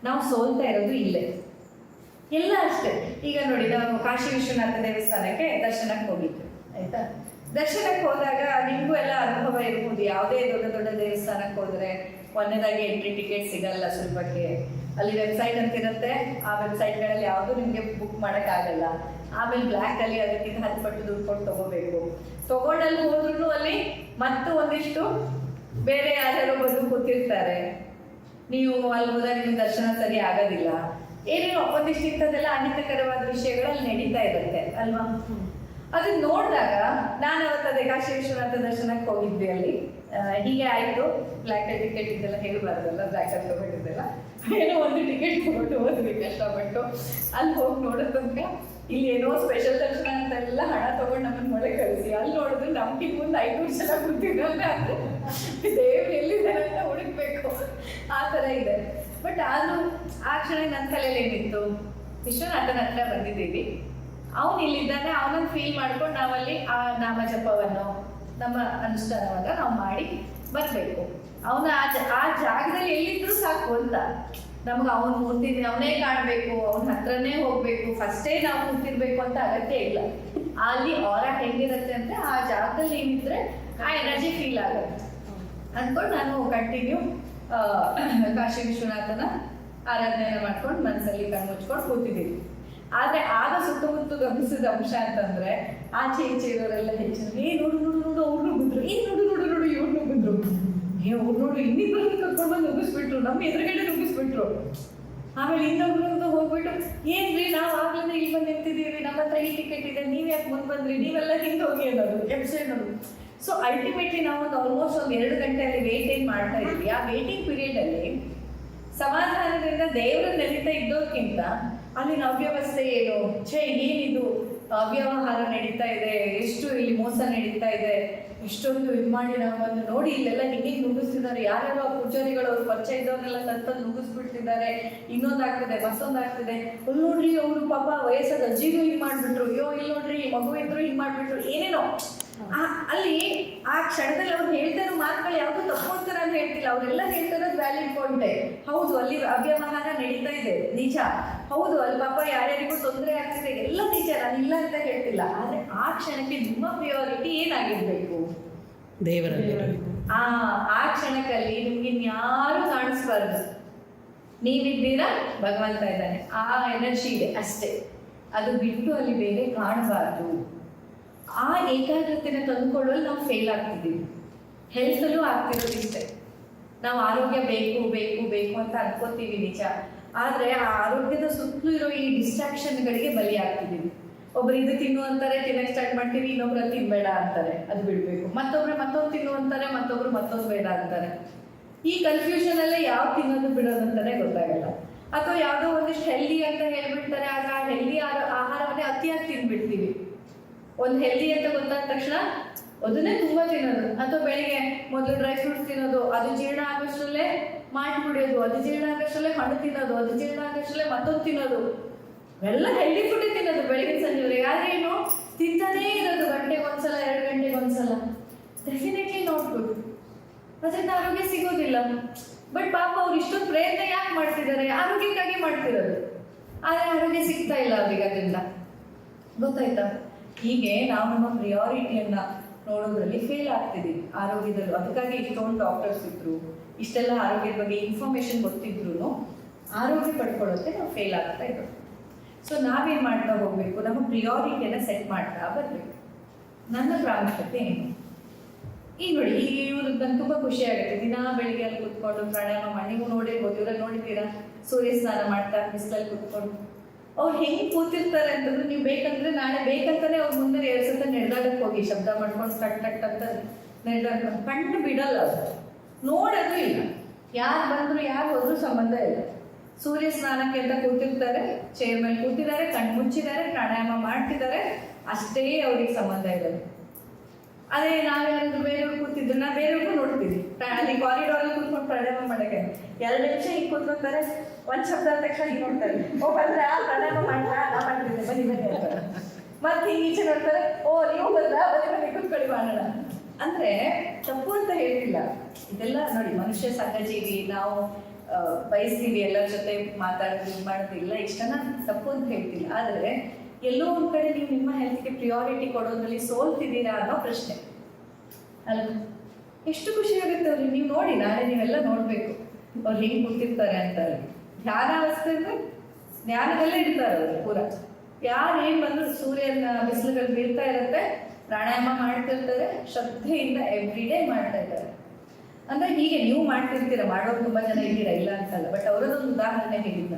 ನಾವು ಸೋಲ್ತಾ ಇರೋದು ಇಲ್ಲೇ ಎಲ್ಲ ಅಷ್ಟೇ. ಈಗ ನೋಡಿ, ನಾವು ಕಾಶಿ ವಿಶ್ವನಾಥ ದೇವಸ್ಥಾನಕ್ಕೆ ದರ್ಶನಕ್ಕೆ ಹೋಗಿದ್ವಿ, ಆಯ್ತಾ? ದರ್ಶನಕ್ಕೆ ಹೋದಾಗ ನಿಮಗೂ ಎಲ್ಲ ಅನುಭವ ಇರ್ಬೋದು. ಯಾವುದೇ ದೊಡ್ಡ ದೊಡ್ಡ ದೇವಸ್ಥಾನಕ್ಕೆ ಹೋದರೆ ಒಂದನೇದಾಗಿ ಎಂಟ್ರಿ ಟಿಕೆಟ್ ಸಿಗಲ್ಲ ಸ್ವಲ್ಪಕ್ಕೆ. ಅಲ್ಲಿ ವೆಬ್ಸೈಟ್ ಅಂತ ಇರುತ್ತೆ, ಆ ವೆಬ್ಸೈಟ್ಗಳಲ್ಲಿ ಯಾವುದೂ ನಿಮಗೆ ಬುಕ್ ಮಾಡೋಕ್ಕಾಗಲ್ಲ. ಆಮೇಲೆ ಬ್ಲ್ಯಾಕಲ್ಲಿ ಅದಕ್ಕಿಂತ 10 ಪಟ್ಟು ದುಡ್ಡು ಕೊಟ್ಟು ತೊಗೋಬೇಕು. ತೊಗೊಂಡಲ್ಲಿ ಹೋದ್ರೂ ಅಲ್ಲಿ ಮತ್ತು ಒಂದಿಷ್ಟು ಬೇರೆ ಯಾರ್ಯಾರೋ ಬಂದು ಕೂತಿರ್ತಾರೆ. ನೀವು ಅಲ್ಲಿ ಹೋದಾಗ ನಿಮ್ಗೆ ದರ್ಶನ ಸರಿ ಆಗೋದಿಲ್ಲ. ಏನೇನೋ ಒಂದಿಷ್ಟು ಇಂಥದ್ದೆಲ್ಲ ಅಹಿತಕರವಾದ ವಿಷಯಗಳು ಅಲ್ಲಿ ನಡೀತಾ ಇರುತ್ತೆ ಅಲ್ವಾ? ಅದನ್ನ ನೋಡಿದಾಗ ನಾನು ಅವತ್ತು ಅದೇ ಕಾಶಿ ವಿಶ್ವನಾಥ ದರ್ಶನಕ್ಕೆ ಹೋಗಿದ್ವಿ. ಅಲ್ಲಿ ಹೀಗೆ ಆಯಿತು, ಬ್ಲ್ಯಾಕಲ್ಲಿ ಟಿಕೆಟ್ ಇದೆಲ್ಲ ಹೇಳಬಾರ್ದಲ್ಲ, ಬ್ಲ್ಯಾಕಲ್ಲಿ ತೊಗೊಂಡಿದ್ದೆಲ್ಲ ಏನೋ ಒಂದು ಟಿಕೆಟ್ ತೊಗೊಂಡು ಹೋದ್ವಿ ಕಷ್ಟಪಟ್ಟು. ಅಲ್ಲಿ ಹೋಗಿ ನೋಡೋ ತನಕ ಇಲ್ಲಿ ಏನೋ ಸ್ಪೆಷಲ್ ದರ್ಶನ ಅಂತೆಲ್ಲ ಹಣ ತೊಗೊಂಡು ನಮ್ಮನ್ನು ಒಳಗೆ ಕಳಿಸಿ, ಅಲ್ಲಿ ನೋಡಿದ್ರು ನಮ್ಗಿಂತ ಮುಂದೆ 5 ಜನ ಕೂತಿದ್ದಾರೆ ಅಂದರೆ ದೇವ್ರು ಎಲ್ಲಿದ್ದಾರೆ ಅಂತ ಹುಡುಕ್ಬೇಕು, ಆ ಥರ ಇದೆ. ಬಟ್ ಆದರೂ ಆ ಕ್ಷಣ ನನ್ನ ತಲೆಯಲ್ಲಿ ಏನಿತ್ತು, ವಿಶ್ವನಾಥನ ಹತ್ರ ಬಂದಿದ್ದೀವಿ, ಅವನು ಇಲ್ಲಿದ್ದಾನೆ, ಅವನನ್ನು ಫೀಲ್ ಮಾಡ್ಕೊಂಡು ನಾವಲ್ಲಿ ಆ ನಾಮ ಜಪವನ್ನು ನಮ್ಮ ಅನುಷ್ಠಾನವನ್ನು ನಾವು ಮಾಡಿ ಬರಬೇಕು. ಅವನ ಆ ಜಾಗದಲ್ಲಿ ಎಲ್ಲಿದ್ರೂ ಸಾಕು ಅಂತ. ನಮ್ಗೆ ಅವನು ಮೂರ್ತಿನಿ ಅವನೇ ಕಾಣಬೇಕು, ಅವನ ಹತ್ರನೇ ಹೋಗ್ಬೇಕು, ಫಸ್ಟೇ ನಾವು ಕೂತಿರ್ಬೇಕು ಅಂತ ಅಗತ್ಯ ಇಲ್ಲ. ಅಲ್ಲಿ ಆರ ಹೆಂಗಿರುತ್ತೆ ಅಂದರೆ ಆ ಜಾಗದಲ್ಲಿ ಏನಿದ್ರೆ ಆ ಎನರ್ಜಿ ಫೀಲ್ ಆಗುತ್ತೆ ಅಂದ್ಕೊಂಡು ನಾನು ಕಂಟಿನ್ಯೂ ಕಾಶಿ ವಿಶ್ವನಾಥನ ಆರಾಧನೆ ಮಾಡ್ಕೊಂಡು ಮನಸ್ಸಲ್ಲಿ ಕಣ್ಣು ಮುಚ್ಕೊಂಡು ಕೂತಿದ್ದೀವಿ. ಆದರೆ ಆಗ ಸುತ್ತಮುತ್ತ ಗಮನಿಸಿದ ಅಂಶ ಅಂತಂದ್ರೆ ಆಚೆ ಈಚೆ ಇರೋರೆಲ್ಲ ಹೆಚ್ಚಿನ ನೋಡು ನೋಡು ನೋಡು ಅವ್ರು ನುಗ್ಗಿದ್ರು, ನೋಡು ನೋಡು ನೋಡು ಇವ್ರು ನುಗ್ಗಿದ್ರು, ಅವ್ರು ನೋಡು ಇನ್ನಿಬ್ಬರು ಕರ್ಕೊಂಡು ಬಂದು ನುಗ್ಗಿಸ್ಬಿಟ್ರು, ನಮ್ಮ ಎದುರುಗಡೆ ನುಗ್ಗಿಸ್ಬಿಟ್ರು. ಆಮೇಲೆ ಇನ್ನೊಬ್ರು ಹೋಗ್ಬಿಟ್ಟು ಏನ್ರಿ ನಾವು ಆಗ್ಲೇ ಇಲ್ಲಿ ಬಂದು ನಿಂತಿದ್ದೀವಿ, ನಮ್ಮ ಹತ್ರ ಈ ಟಿಕೆಟ್ ಇದೆ, ನೀವ್ ಯಾಕೆ ಮುಂದೆ ಬಂದ್ರಿ, ನೀವೆಲ್ಲ ಹಿಂದೆ ಹೋಗಿ ಅನ್ನೋದು ಅನ್ನೋದು. ಸೊ ಅಲ್ಟಿಮೇಟ್ಲಿ ನಾವು ಒಂದು ಆಲ್ಮೋಸ್ಟ್ ಒಂದು 2 ಗಂಟೆ ಅಲ್ಲಿ ವೇಟಿಂಗ್ ಮಾಡ್ತಾ ಇದ್ವಿ. ಆ ವೇಟಿಂಗ್ ಪೀರಿಯಡ್ ಅಲ್ಲಿ ಸಮಾಧಾನದಿಂದ ದೇವರ ನೆನೀತಾ ಇದ್ದೋರ್ಕಿಂತ ಅಲ್ಲಿನ ಅವ್ಯವಸ್ಥೆ ಏನು, ಏನಿದು ಅವ್ಯವಹಾರ ನಡೀತಾ ಇದೆ, ಎಷ್ಟು ಇಲ್ಲಿ ಮೋಸ ನಡೀತಾ ಇದೆ, ಎಷ್ಟೊಂದು ಇದು ಮಾಡಿ ನಾವು ಬಂದು ನೋಡಿ ಇಲ್ಲೆಲ್ಲ ಹಿಂಗೆ ನುಗ್ಗಿಸ್ತಿದ್ದಾರೆ, ಯಾರ್ಯಾರೋ ಪೂಜಾರಿಗಳು ಅವ್ರು ಪರಿಚಯ ಇದ್ದವ್ರನ್ನೆಲ್ಲ ತಂತಂದು ನುಗ್ಗಿಸ್ಬಿಡ್ತಿದ್ದಾರೆ, ಇನ್ನೊಂದಾಗ್ತಿದೆ ಮತ್ತೊಂದಾಗ್ತಿದೆ. ಅಲ್ಲಿ ನೋಡ್ರಿ ಅವರು ಪಾಪ ವಯಸ್ಸಾದ ಅಜ್ಜಿಗೂ ಹಿಂಗೆ ಮಾಡಿಬಿಟ್ರು, ಅಯ್ಯೋ ಇಲ್ಲಿ ನೋಡ್ರಿ ಮಗು ಇದ್ರು ಹಿಂಗೆ ಮಾಡಿಬಿಟ್ರು, ಏನೇನೋ. ಅಲ್ಲಿ ಆ ಕ್ಷಣದಲ್ಲಿ ಅವ್ರು ಹೇಳ್ತಾ ಇರೋ ಮಾತುಗಳು ಯಾವುದು ತಪ್ಪು ಅಂತ ನಾನು ಹೇಳ್ತಿಲ್ಲ, ಅವರೆಲ್ಲ ಹೇಳ್ತಾ ಇರೋದು ವ್ಯಾಲಿಡ್ ಪಾಯಿಂಟೇ. ಹೌದು, ಅಲ್ಲಿ ಅವ್ಯವಹಾರ ನಡೀತಾ ಇದೆ ನಿಜ, ಹೌದು ಅಲ್ಲಿ ಪಾಪ ಯಾರ್ಯಾರಿಗೂ ತೊಂದರೆ ಆಗ್ತಿದೆ, ಎಲ್ಲ ನಿಜ, ನಾನು ಇಲ್ಲ ಅಂತ ಹೇಳ್ತಿಲ್ಲ. ಆದ್ರೆ ಆ ಕ್ಷಣಕ್ಕೆ ನಿಮ್ಮ ಪ್ರಿಯಾರಿಟಿ ಏನಾಗಿರ್ಬೇಕು? ದೇವರಲ್ಲಿ. ಆ ಕ್ಷಣಕ್ಕಲ್ಲಿ ನಿಮ್ಗೆ ಇನ್ಯಾರು ಕಾಣಿಸ್ಬಾರ್ದು, ನೀವಿದ್ದೀರಾ, ಭಗವಂತ ಇದ್ದಾನೆ, ಆ ಎನರ್ಜಿ ಇದೆ ಅಷ್ಟೇ. ಅದು ಬಿಟ್ಟು ಅಲ್ಲಿ ಬೇರೆ ಕಾಣಬಾರ್ದು. ಆ ಏಕಾಗ್ರತೆನ ತಂದುಕೊಳ್ಳಲು ನಾವು ಫೇಲ್ ಆಗ್ತಿದ್ದೀವಿ. ಹೆಲ್ತಲ್ಲೂ ಆಗ್ತಿರೋದು ಇಷ್ಟೇ. ನಾವು ಆರೋಗ್ಯ ಬೇಕು ಬೇಕು ಬೇಕು ಅಂತ ಅನ್ಕೋತೀವಿ ನಿಜ, ಆದರೆ ಆ ಆರೋಗ್ಯದ ಸುತ್ತಲೂ ಇರೋ ಈ ಡಿಸ್ಟ್ರಾಕ್ಷನ್ಗಳಿಗೆ ಬಲಿ ಆಗ್ತಿದ್ದೀವಿ. ಒಬ್ರು ಇದು ತಿನ್ನು ಅಂತಾರೆ, ತಿನ್ನಕ್ಕೆ ಸ್ಟಾರ್ಟ್ ಮಾಡ್ತೀವಿ, ಇನ್ನೊಬ್ರು ತಿನ್ಬೇಡ ಅಂತಾರೆ, ಅದು ಬಿಡಬೇಕು. ಮತ್ತೊಬ್ರು ಮತ್ತೊಂದು ತಿನ್ನು ಅಂತಾರೆ, ಮತ್ತೊಬ್ರು ಮತ್ತೊಂದು ಬೇಡ ಅಂತಾರೆ. ಈ ಕನ್ಫ್ಯೂಷನ್ ಅಲ್ಲೇ ಯಾವ ತಿನ್ನೋದು ಬಿಡೋದು ಅಂತಾನೆ ಗೊತ್ತಾಗಲ್ಲ. ಅಥವಾ ಯಾವುದೋ ಒಂದಿಷ್ಟು ಹೆಲ್ದಿ ಅಂತ ಹೇಳ್ಬಿಡ್ತಾರೆ, ಆದ್ರೆ ಆ ಹೆಲ್ದಿ ಆಹಾರವನ್ನೇ ಅತಿಯಾಗಿ ತಿನ್ಬಿಡ್ತೀವಿ. ಒಂದು ಹೆಲ್ದಿ ಅಂತ ಗೊತ್ತಾದ ತಕ್ಷಣ ಅದನ್ನೇ ತುಂಬಾ ತಿನ್ನೋದು. ಅಥವಾ ಬೆಳಿಗ್ಗೆ ಮೊದಲು ಡ್ರೈ ಫ್ರೂಟ್ಸ್ ತಿನ್ನೋದು, ಅದು ಜೀರ್ಣ ಆಗೋಷ್ಟರಲ್ಲೇ ಮಾಡಿ ಕುಡಿಯೋದು, ಅದು ಜೀರ್ಣ ಆಗೋಷ್ಟರಲ್ಲೇ ಹಣ್ಣು ತಿನ್ನೋದು, ಅದು ಜೀರ್ಣ ಆಗೋಷ್ಟರಲ್ಲೇ ಮತ್ತೊಂದು ತಿನ್ನೋದು, ಎಲ್ಲ ಹೆಲ್ದಿ ಫುಡ್ ತಿನ್ನೋದು ಬೆಳಗಿನ ಸಂಜೆವರೆಗೆ. ಆದ್ರೆ ಏನು ತಿಂತಾನೇ ಇರೋದು, ಗಂಟೆಗೆ ಒಂದ್ಸಲ 2 ಗಂಟೆಗೆ ಒಂದ್ಸಲ. ಡೆಫಿನೆಟ್ಲಿ ನೋಡ್ಬೋದು, ಅದರಿಂದ ಆರೋಗ್ಯ ಸಿಗೋದಿಲ್ಲ. ಬಟ್ ಪಾಪ ಅವ್ರು ಇಷ್ಟೊಂದು ಪ್ರಯತ್ನ ಯಾಕೆ ಮಾಡ್ತಿದ್ದಾರೆ? ಆರೋಗ್ಯಕ್ಕಾಗಿ ಮಾಡ್ತಿರೋದು, ಆದರೆ ಆರೋಗ್ಯ ಸಿಗ್ತಾ ಇಲ್ಲ ಅವ್ರಿಗೆ ಅದರಿಂದ. ಗೊತ್ತಾಯ್ತಾ? ಹೀಗೆ ನಾವು ನಮ್ಮ ಪ್ರಿಯಾರಿಟಿಯನ್ನ ನೋಡೋದ್ರಲ್ಲಿ ಫೇಲ್ ಆಗ್ತಿದ್ದೀವಿ ಆರೋಗ್ಯದಲ್ಲೂ. ಅದಕ್ಕಾಗಿ ಇಷ್ಟೊಂದು ಡಾಕ್ಟರ್ಸ್ ಇದ್ರು, ಇಷ್ಟೆಲ್ಲ ಆರೋಗ್ಯದ ಬಗ್ಗೆ ಇನ್ಫಾರ್ಮೇಶನ್ ಗೊತ್ತಿದ್ರು ಆರೋಗ್ಯ ಪಡ್ಕೊಳ್ಳೋಕ್ಕೆ ನಾವು ಫೇಲ್ ಆಗ್ತಾ ಇದ್ದೋ. ಸೊ ನಾವೇನು ಮಾಡ್ತಾ ಹೋಗ್ಬೇಕು, ನಮ್ಮ ಪ್ರಿಯಾರಿಟಿಯನ್ನು ಸೆಟ್ ಮಾಡ್ತಾ ಬರಬೇಕು. ನನ್ನ ಪ್ರಾಮುಖ್ಯತೆ ಏನು? ಈಗ ನೋಡಿ, ಇವ್ರಿಗೆ ನಂಗೆ ತುಂಬ ಖುಷಿ ಆಗುತ್ತೆ. ದಿನ ಬೆಳಿಗ್ಗೆ ಅಲ್ಲಿ ಕೂತ್ಕೊಂಡು ಪ್ರಾಣಾಯಾಮ ಮಾಡಿ, ನೀವು ನೋಡಿರ್ಬೋದು, ಇವ್ರಲ್ಲಿ ನೋಡಿದ್ದೀರಾ, ಸೂರ್ಯ ಸ್ನಾನ ಮಾಡ್ತಾ ಬಿಸಿಲಲ್ಲಿ ಕೂತ್ಕೊಂಡು ಅವ್ರು ಹೆಂಗೆ ಕೂತಿರ್ತಾರೆ ಅಂತಂದ್ರೆ, ನೀವು ಬೇಕಂದ್ರೆ ನಾಳೆ ಬೇಕಂತಾನೆ ಅವ್ರ ಮುಂದೆ 2 ಸತ ನಡೆದಾಡಕ್ಕೆ ಹೋಗಿ ಶಬ್ದ ಮಾಡ್ಕೊಂಡು ಕಟ್ ಕಟ್ ಅಂತ ನಡೆದಾಡ್ಕೊಂಡು ಕಣ್ಣು ಬಿಡಲ್ಲ, ಅದು ನೋಡೋದು ಇಲ್ಲ. ಯಾರು ಬಂದ್ರು ಯಾರು ಹೋದ್ರೂ ಸಂಬಂಧ ಇಲ್ಲ. ಸೂರ್ಯ ಸ್ನಾನಕ್ಕೆ ಅಂತ ಕೂತಿರ್ತಾರೆ, ಚೇರ್ ಮೇಲೆ ಕೂತಿದ್ದಾರೆ, ಕಣ್ಣು ಮುಚ್ಚಿದ್ದಾರೆ, ಪ್ರಾಣಾಯಾಮ ಮಾಡ್ತಿದ್ದಾರೆ, ಅಷ್ಟೇ ಅವ್ರಿಗೆ ಸಂಬಂಧ ಇರೋದು. ಅದೇ ನಾವ್ಯಾರು ಬೇರೆಯವ್ರು ಕೂತಿದ್ರು, ನಾನು ಬೇರೆಯವ್ರಿಗೂ ನೋಡ್ತೀನಿ, ಅಲ್ಲಿ ಕಾರಿಡಾರಲ್ಲಿ ಕೂತ್ಕೊಂಡು ಪ್ರಾಣಾಯಾಮ ಮಾಡಕ್ಕೆ 2 ನಿಮಿಷ ಈಗ ಕೂತ್ಕೊತಾರೆ, ಒಂದು ಶಬ್ದ ಆದ ತಕ್ಷಣ ಈಗ ನೋಡ್ತಾರೆ, ಓ ಬಂದ್ರೆ ಪ್ರಾಣಾಯಾಮ ಮಾಡ್ತಾ ನಾ ಮಾಡ್ತಿದ್ದೆ ಬನ್ನಿ ಬನ್ನಿ ಅಂತಾರೆ. ಮತ್ತೆ ಈಚೆ ನೋಡ್ತಾರೆ, ಓ ನೀವು ಬಂದ್ರ ಬನ್ನಿ ಬನ್ನಿ ಕೂತ್ಕೊಳ್ಳಿ ಮಾಡೋಣ. ಅಂದ್ರೆ ತಪ್ಪು ಅಂತ ಹೇಳ್ತಿಲ್ಲ, ಇದೆಲ್ಲ ನೋಡಿ ಮನುಷ್ಯ ಸಂಘಜೀವಿ, ನಾವು ಬಯಸ್ತೀವಿ ಎಲ್ಲರ ಜೊತೆ ಮಾತಾಡೋದು ಮಾಡೋದಿಲ್ಲ, ಇಷ್ಟನ್ನ ತಪ್ಪು ಅಂತ ಹೇಳ್ತಿಲ್ಲ. ಆದರೆ ಎಲ್ಲೋ ಒಂದ್ ಕಡೆ ನೀವು ನಿಮ್ಮ ಹೆಲ್ತ್ಗೆ ಪ್ರಿಯಾರಿಟಿ ಕೊಡೋದ್ರಲ್ಲಿ ಸೋಲ್ತಿದ್ದೀರಾ ಅನ್ನೋ ಪ್ರಶ್ನೆ ಅಲ್ಲ. ಎಷ್ಟು ಖುಷಿ ಆಗುತ್ತೆ ಅವ್ರಿಗೆ, ನೀವು ನೋಡಿ ನಾಳೆ ನೀವೆಲ್ಲ ನೋಡ್ಬೇಕು ಅವ್ರು ಹೆಂಗ್ ಕೂತಿರ್ತಾರೆ ಅಂತ. ಧ್ಯಾನ ಅವಸ್ಥೆ ಅಂದ್ರೆ ಧ್ಯಾನದಲ್ಲೇ ಇರ್ತಾರೆ ಅವರು ಪೂರ. ಯಾರು ಏನ್ ಬಂದ್ರು ಸೂರ್ಯನ ಬಿಸಿಲುಗಳು ಬೀಳ್ತಾ ಇರುತ್ತೆ, ಪ್ರಾಣಾಯಾಮ ಮಾಡ್ತಿರ್ತಾರೆ, ಶ್ರದ್ಧೆಯಿಂದ ಎವ್ರಿ ಡೇ ಮಾಡ್ತಾ ಇದ್ದಾರೆ. ಅಂದ್ರೆ ಹೀಗೆ ನೀವು ಮಾಡ್ತಿರ್ತೀರ, ಮಾಡೋರು ತುಂಬಾ ಜನ ಇದ್ದೀರಾ, ಇಲ್ಲ ಅಂತಲ್ಲ, ಬಟ್ ಅವರದೊಂದು ಉದಾಹರಣೆ ಹೇಳಿದ್ದ.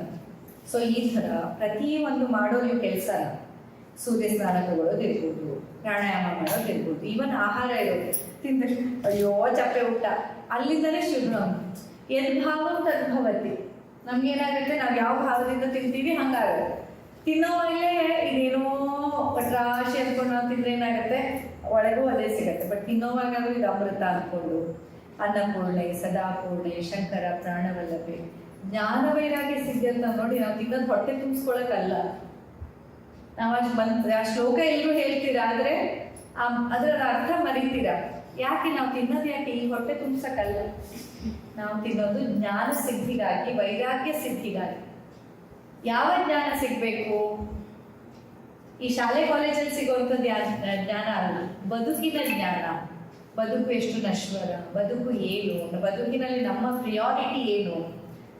ಸೊ ಈ ಥರ ಪ್ರತಿಯೊಂದು ಮಾಡೋ ನೀವು ಕೆಲಸ, ಸೂರ್ಯ ಸ್ನಾನ ತಗೊಳ್ಳೋದಿರ್ಬೋದು, ಪ್ರಾಣಾಯಾಮ ಮಾಡೋದಿರ್ಬೋದು, ಈವನ್ ಆಹಾರ ಇರೋದು, ತಿಂದಷ್ಟು ಅಯ್ಯೋ ಚಪ್ಪೆ ಊಟ, ಅಲ್ಲಿಂದಲೇ ಶುರು. ಯದ್ಭಾವ ತದ್ಭವತಿ. ನಮ್ಗೇನಾಗುತ್ತೆ, ನಾವು ಯಾವ ಭಾವದಿಂದ ತಿಂತೀವಿ ಹಂಗಾಗುತ್ತೆ. ತಿನ್ನೋವಾಗಲೇ ಇದೇನೋ ರಾಶಿ ಅಂದ್ಕೊಂಡು ನಾವು ತಿಂದ್ರೆ ಏನಾಗುತ್ತೆ, ಒಳಗೂ ಅದೇ ಸಿಗತ್ತೆ. ಬಟ್ ತಿನ್ನೋವಾಗಾದ್ರೂ ಇದು ಅಮೃತ ಅಂದ್ಕೊಂಡು ಅನ್ನಪೂರ್ಣೆ, ಸದಾಪೂರ್ಣೆ, ಶಂಕರ ಪ್ರಾಣವಲ್ಲಭೆ, ಜ್ಞಾನ ವೈರಾಗ್ಯ ಸಿದ್ಧಿ ಅಂತ ನೋಡಿ. ನಾವು ತಿನ್ನೋದು ಹೊಟ್ಟೆ ತುಂಬಿಸ್ಕೊಳಕ್ಕಲ್ಲ. ನಾವು ಆ ಶ್ಲೋಕ ಎಲ್ಲರೂ ಹೇಳ್ತೀರಾ, ಆದ್ರೆ ಅದರ ಅರ್ಥ ಮರಿತೀರಾ. ಯಾಕೆ ನಾವು ತಿನ್ನೋದು, ಯಾಕೆ ಈ ಹೊಟ್ಟೆ ತುಂಬಿಸಕ್ಕಲ್ಲ, ನಾವು ತಿನ್ನೋದು ಜ್ಞಾನ ಸಿದ್ಧಿಗಾಗಿ, ವೈರಾಗ್ಯ ಸಿದ್ಧಿಗಾಗಿ. ಯಾವ ಜ್ಞಾನ ಸಿಗ್ಬೇಕು? ಈ ಶಾಲೆ ಕಾಲೇಜಲ್ಲಿ ಸಿಗುವಂಥ ಜ್ಞಾನ ಅಲ್ಲ, ಬದುಕಿನ ಜ್ಞಾನ. ಬದುಕು ಎಷ್ಟು ನಶ್ವರ, ಬದುಕು ಏನು, ಬದುಕಿನಲ್ಲಿ ನಮ್ಮ ಪ್ರಿಯಾರಿಟಿ ಏನು,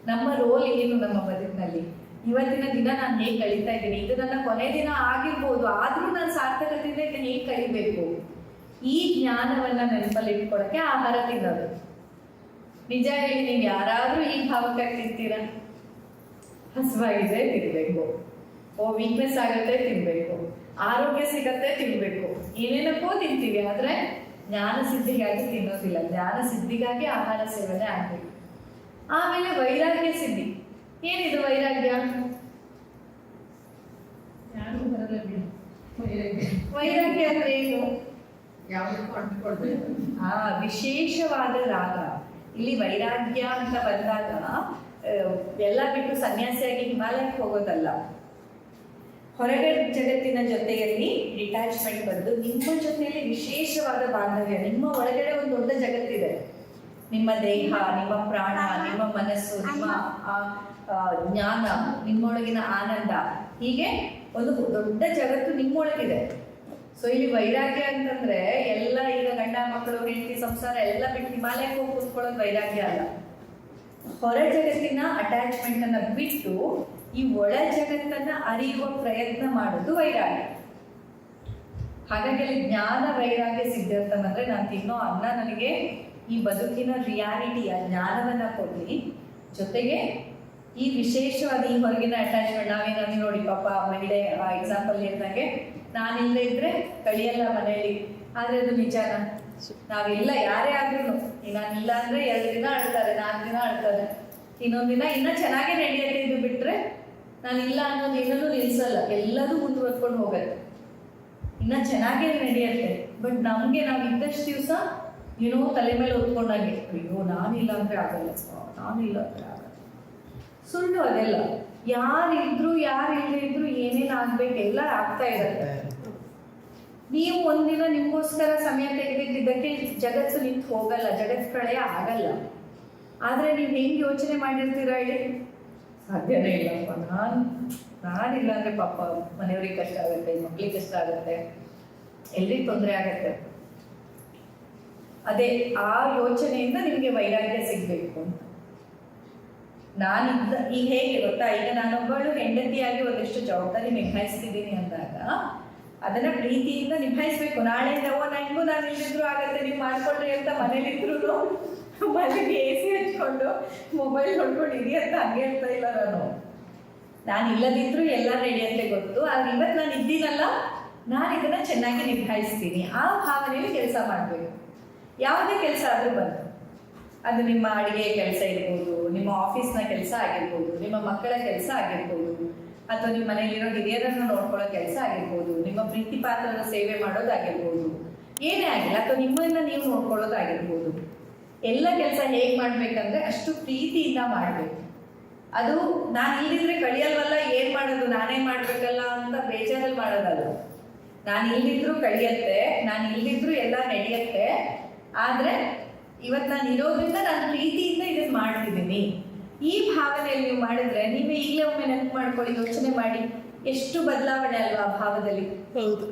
ನಮ್ಮ ರೋಲ್ ಏನು ನಮ್ಮ ಬದುಕಿನಲ್ಲಿ, ಇವತ್ತಿನ ದಿನ ನಾನು ಹೇಗೆ ಕಳೀತಾ ಇದ್ದೀನಿ, ಇದು ನನ್ನ ಕೊನೆ ದಿನ ಆಗಿರ್ಬೋದು, ಆದ್ರೂ ನಾನು ಸಾರ್ಥಕತೆಯಿಂದ ಇದನ್ನ ಹೇಗೆ ಕಳಿಬೇಕು, ಈ ಜ್ಞಾನವನ್ನ ನೆನಪಲ್ಲಿ ಇಟ್ಕೊಳಕ್ಕೆ ಆಹಾರ ತಿನ್ನೋದು. ನಿಜ ಹೇಳಿ, ನೀವು ಯಾರಾದ್ರೂ ಈ ಭಾವಕ್ಕಾಗಿ ತಿಂತೀರಾ? ಹಸುವಾಗಿದೆ ತಿನ್ಬೇಕು, ವೀಕ್ನೆಸ್ ಆಗುತ್ತೆ ತಿನ್ಬೇಕು, ಆರೋಗ್ಯ ಸಿಗತ್ತೆ ತಿನ್ಬೇಕು, ಏನೇನಕ್ಕೋ ತಿಂತೀವಿ, ಆದ್ರೆ ಜ್ಞಾನ ಸಿದ್ಧಿಗಾಗಿ ತಿನ್ನೋದಿಲ್ಲ. ಜ್ಞಾನ ಸಿದ್ಧಿಗಾಗಿ ಆಹಾರ ಸೇವನೆ ಆಗ್ಬೇಕು. ಆಮೇಲೆ ವೈರಾಗ್ಯ ಸಿದ್ಧಿ. ಏನಿದು ವೈರಾಗ್ಯ? ವೈರಾಗ್ಯ ಅಂದ್ರೆ ಏನು? ವಿಶೇಷವಾದ ರಾಗ. ಇಲ್ಲಿ ವೈರಾಗ್ಯ ಅಂತ ಬಂದಾಗ ಎಲ್ಲ ಬಿಟ್ಟು ಸನ್ಯಾಸಿಯಾಗಿ ಹಿಮಾಲಯಕ್ಕೆ ಹೋಗೋದಲ್ಲ. ಹೊರಗಡೆ ಜಗತ್ತಿನ ಜೊತೆಯಲ್ಲಿ ಡಿಟ್ಯಾಚ್ಮೆಂಟ್ ಬಂದು ನಿಮ್ಮ ಜೊತೆಯಲ್ಲಿ ವಿಶೇಷವಾದ ಬಾಂಧವ್ಯ. ನಿಮ್ಮ ಒಳಗಡೆ ಒಂದು ದೊಡ್ಡ ಜಗತ್ತಿದೆ, ನಿಮ್ಮ ದೇಹ, ನಿಮ್ಮ ಪ್ರಾಣ, ನಿಮ್ಮ ಮನಸ್ಸು, ನಿಮ್ಮ ಜ್ಞಾನ, ನಿಮ್ಮೊಳಗಿನ ಆನಂದ, ಹೀಗೆ ಒಂದು ದೊಡ್ಡ ಜಗತ್ತು ನಿಮ್ಮೊಳಗಿದೆ. ಸೊ ಇಲ್ಲಿ ವೈರಾಗ್ಯ ಅಂತಂದ್ರೆ ಎಲ್ಲ ಈಗ ಗಂಡ ಮಕ್ಕಳು ಹೆಂಡತಿ ಸಂಸಾರ ಎಲ್ಲ ಬಿಟ್ಟು ಹಿಮಾಲಯಕ್ಕೆ ಹೋಗಿ ಕೂತ್ಕೊಳ್ಳೋದು ವೈರಾಗ್ಯ ಅಲ್ಲ. ಹೊರ ಜಗತ್ತಿನ ಅಟ್ಯಾಚ್ಮೆಂಟ್ ಅನ್ನ ಬಿಟ್ಟು ಈ ಒಳ ಜಗತ್ತನ್ನ ಅರಿಯುವ ಪ್ರಯತ್ನ ಮಾಡೋದು ವೈರಾಗ್ಯ. ಹಾಗಾಗಿ ಅಲ್ಲಿ ಜ್ಞಾನ ವೈರಾಗ್ಯ ಸಿದ್ಧಾಂತ ಅಂದ್ರೆ, ನಾನು ತಿನ್ನೋ ಅನ್ನ ನನಗೆ ಈ ಬದುಕಿನ ರಿಯಾಲಿಟಿಯ ಜ್ಞಾನವನ್ನ ಕೊಡ್ಲಿ, ಜೊತೆಗೆ ಈ ವಿಶೇಷವಾದ ಈ ಹೊರಗಿನ ಅಟ್ಯಾಚ್ಮೆಂಟ್. ನಾವೇನಾದ್ರು ನೋಡಿ ಪಾಪ ಮಹಿಳೆ ಎಕ್ಸಾಂಪಲ್ ಹೇಳಿದಂಗೆ, ನಾನಿಲ್ಲದೆ ಇದ್ರೆ ಕಳಿಯಲ್ಲ ಮನೆಯಲ್ಲಿ, ಆದ್ರೆ ಅದು ನಿಜಾನ? ನಾವಿಲ್ಲ ಯಾರೇ ಆದ್ರೂ ನಾನಿಲ್ಲ ಅಂದ್ರೆ 2 ದಿನ ಅಳ್ತಾರೆ, 4 ದಿನ ಅಳ್ತಾರೆ, ಇನ್ನೊಂದ್ ದಿನ ಇನ್ನ ಚೆನ್ನಾಗೇ ನಡೆಯತ್ತೆ. ಇದು ಬಿಟ್ರೆ ನಾನಿಲ್ಲ ಅನ್ನೋದು ಏನನ್ನೂ ನಿಲ್ಸಲ್ಲ, ಎಲ್ಲದೂ ಮುಂದುವರ್ಕೊಂಡು ಹೋಗತ್ತೆ, ಇನ್ನ ಚೆನ್ನಾಗೇ ನಡೆಯತ್ತೆ. ಬಟ್ ನಮ್ಗೆ ನಾವು ಇದ್ದಷ್ಟು ದಿವಸ ಏನೋ ತಲೆ ಮೇಲೆ ಹೊತ್ಕೊಂಡಾಗೆ, ಅಯ್ಯೋ ನಾನಿಲ್ಲ ಅಂದ್ರೆ ಆಗಲ್ಲ, ನಾನಿಲ್ಲ ಅಂದ್ರೆ ಆಗಲ್ಲ. ಸುಳ್ಳು ಅದೆಲ್ಲ. ಯಾರಿದ್ರು ಯಾರು ಇಲ್ಲದೆ ಇದ್ರು ಏನೇನು ಆಗ್ಬೇಕು ಎಲ್ಲ ಆಗ್ತಾ ಇರತ್ತೆ. ನೀವು ಒಂದಿನ ನಿಮ್ಗೋಸ್ಕರ ಸಮಯ ತೆಗೆದಿದ್ದಕ್ಕೆ ಜಗತ್ತು ನಿಂತು ಹೋಗಲ್ಲ, ಜಗತ್ ಪ್ರಳಯ ಆಗಲ್ಲ. ಆದ್ರೆ ನೀವು ಹೆಂಗ್ ಯೋಚನೆ ಮಾಡಿರ್ತೀರಾ ಹೇಳಿ? ಸಾಧ್ಯನೇ ಇಲ್ಲಪ್ಪ, ನಾನಿಲ್ಲ ಅಂದ್ರೆ ಪಾಪ ಮನೆಯವ್ರಿಗೆ ಕಷ್ಟ ಆಗುತ್ತೆ, ಮಕ್ಳಿಗೆ ಕಷ್ಟ ಆಗುತ್ತೆ, ಎಲ್ರಿಗೂ ತೊಂದರೆ ಆಗತ್ತೆ. ಅದೇ ಆ ಯೋಚನೆಯಿಂದ ನಿಮ್ಗೆ ವೈರಾಗ್ಯ ಸಿಗ್ಬೇಕು ಅಂತ. ನಾನಿದ್ದ ಈಗ ಹೇಗೆ ಗೊತ್ತಾ, ಈಗ ನಾನೊಬ್ಬಳು ಹೆಂಡತಿಯಾಗಿ ಒಂದಿಷ್ಟು ಜವಾಬ್ದಾರಿ ನಿಭಾಯಿಸ್ತಿದ್ದೀನಿ ಅಂದಾಗ ಅದನ್ನ ಪ್ರೀತಿಯಿಂದ ನಿಭಾಯಿಸ್ಬೇಕು. ನಾಳೆಯಿಂದ ನಂಗೂ ನಾನು ಇಲ್ಲಿದ್ರು ಆಗತ್ತೆ, ನೀವು ಮಾಡ್ಕೊಳ್ರಿ ಅಂತ ಮನೇಲಿದ್ರು ಮನೆಗೆ AC ಹಚ್ಕೊಂಡು ಮೊಬೈಲ್ ನೋಡ್ಕೊಂಡು ಇರಿ ಅಂತ ಹಂಗೆ ಹೇಳ್ತಾ ಇಲ್ಲ. ನಾನು ಇಲ್ಲದಿದ್ರು ಎಲ್ಲ ನಡೆಯತ್ತೆ ಗೊತ್ತು, ಆದ್ರೆ ಇವತ್ತು ನಾನು ಇದ್ದೀನಲ್ಲ, ನಾನು ಇದನ್ನ ಚೆನ್ನಾಗಿ ನಿಭಾಯಿಸ್ತೀನಿ. ಆ ಭಾವನೆಯಲ್ಲಿ ಕೆಲಸ ಮಾಡಬೇಕು. ಯಾವುದೇ ಕೆಲಸ ಆದ್ರೂ ಬಂತು, ಅದು ನಿಮ್ಮ ಅಡಿಗೆ ಕೆಲಸ ಇರ್ಬೋದು, ನಿಮ್ಮ ಆಫೀಸ್ನ ಕೆಲಸ ಆಗಿರ್ಬೋದು, ನಿಮ್ಮ ಮಕ್ಕಳ ಕೆಲಸ ಆಗಿರ್ಬೋದು, ಅಥವಾ ನಿಮ್ಮ ಮನೆಯಲ್ಲಿರೋ ಹಿರಿಯರನ್ನು ನೋಡ್ಕೊಳ್ಳೋ ಕೆಲಸ ಆಗಿರ್ಬೋದು, ನಿಮ್ಮ ಪ್ರೀತಿ ಪಾತ್ರದ ಸೇವೆ ಮಾಡೋದಾಗಿರ್ಬೋದು, ಏನೇ ಆಗಿಲ್ಲ, ಅಥವಾ ನಿಮ್ಮನ್ನ ನೀವು ನೋಡ್ಕೊಳ್ಳೋದಾಗಿರ್ಬೋದು. ಎಲ್ಲ ಕೆಲಸ ಹೇಗೆ ಮಾಡ್ಬೇಕಂದ್ರೆ ಅಷ್ಟು ಪ್ರೀತಿಯಿಂದ ಮಾಡಬೇಕು. ಅದು ನಾನು ಇಲ್ಲಿದ್ರೆ ಕಳಿಯಲ್ವಲ್ಲ, ಏನ್ ಮಾಡೋದು ನಾನೇ ಮಾಡ್ಬೇಕಲ್ಲ ಅಂತ ಬೇಜಾರಲ್ಲಿ ಮಾಡೋದಲ್ಲ. ನಾನು ಇಲ್ಲಿದ್ರು ಕಳಿಯತ್ತೆ, ನಾನು ಇಲ್ಲಿದ್ರು ಎಲ್ಲ ನಡೆಯತ್ತೆ. ಆದ್ರೆ ಇವತ್ತು ನಾನು ಇರೋದ್ರಿಂದ ನಾನು ಪ್ರೀತಿಯಿಂದ ಇದನ್ನ ಮಾಡ್ತಿದ್ದೀನಿ. ಈ ಭಾವನೆಯಲ್ಲಿ ನೀವು ಮಾಡಿದ್ರೆ ನೀವೇ ಈಗಲೇ ಒಮ್ಮೆ ನೆನಪು ಮಾಡ್ಕೊಳ್ಳಿ, ಯೋಚನೆ ಮಾಡಿ, ಎಷ್ಟು ಬದಲಾವಣೆ ಅಲ್ವಾ ಆ ಭಾವದಲ್ಲಿ. ಹೌದು.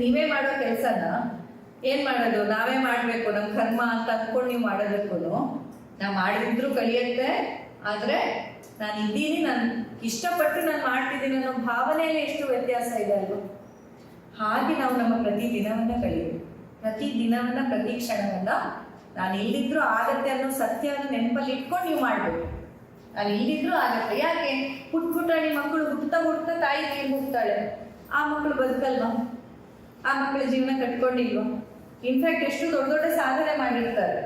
ನೀವೇ ಮಾಡೋ ಕೆಲಸನ ಏನ್ ಮಾಡೋದು, ನಾವೇ ಮಾಡ್ಬೇಕು ನಮ್ ಕರ್ಮ ಅಂತ ಅಂದ್ಕೊಂಡು ನೀವು ಮಾಡೋದಕ್ಕೂ ನಾ ಮಾಡಿದ್ರು ಕಲಿಯತ್ತೆ. ಆದ್ರೆ ನಾನು ಇದ್ದೀನಿ, ನಾನು ಇಷ್ಟಪಟ್ಟು ನಾನು ಮಾಡ್ತಿದ್ದೀನಿ ಅನ್ನೋ ಭಾವನೆಯಲ್ಲಿ ಎಷ್ಟು ವ್ಯತ್ಯಾಸ ಇದೆ ಅಲ್ವಾ. ಹಾಗೆ ನಾವು ನಮ್ಮ ಪ್ರತಿ ದಿನವನ್ನ ಕಲಿಯಬೇಕು. ಪ್ರತಿ ದಿನವನ್ನ, ಪ್ರತಿ ಕ್ಷಣವನ್ನ ನಾನು ಇಲ್ಲಿದ್ರು ಆಗತ್ತೆ ಅನ್ನೋ ಸತ್ಯವನ್ನು ನೆನಪಲ್ಲಿ ಇಟ್ಕೊಂಡು ನೀವು ಮಾಡ್ಬೇಕು. ನಾನು ಇಲ್ಲಿದ್ರು ಆಗತ್ತೆ. ಯಾಕೆ ಪುಟ್ಟಾಣಿ ಮಕ್ಕಳು ಹುಟ್ತಾ ತಾಯಿ ನೀರು ಹೋಗ್ತಾಳೆ, ಆ ಮಕ್ಕಳು ಬದುಕಲ್ವಾ? ಆ ಮಕ್ಕಳ ಜೀವನ ಕಟ್ಕೊಂಡಿಲ್ವಾ? ಇನ್ಫ್ಯಾಕ್ಟ್ ಎಷ್ಟು ದೊಡ್ಡ ದೊಡ್ಡ ಸಾಧನೆ ಮಾಡಿರ್ತಾರೆ.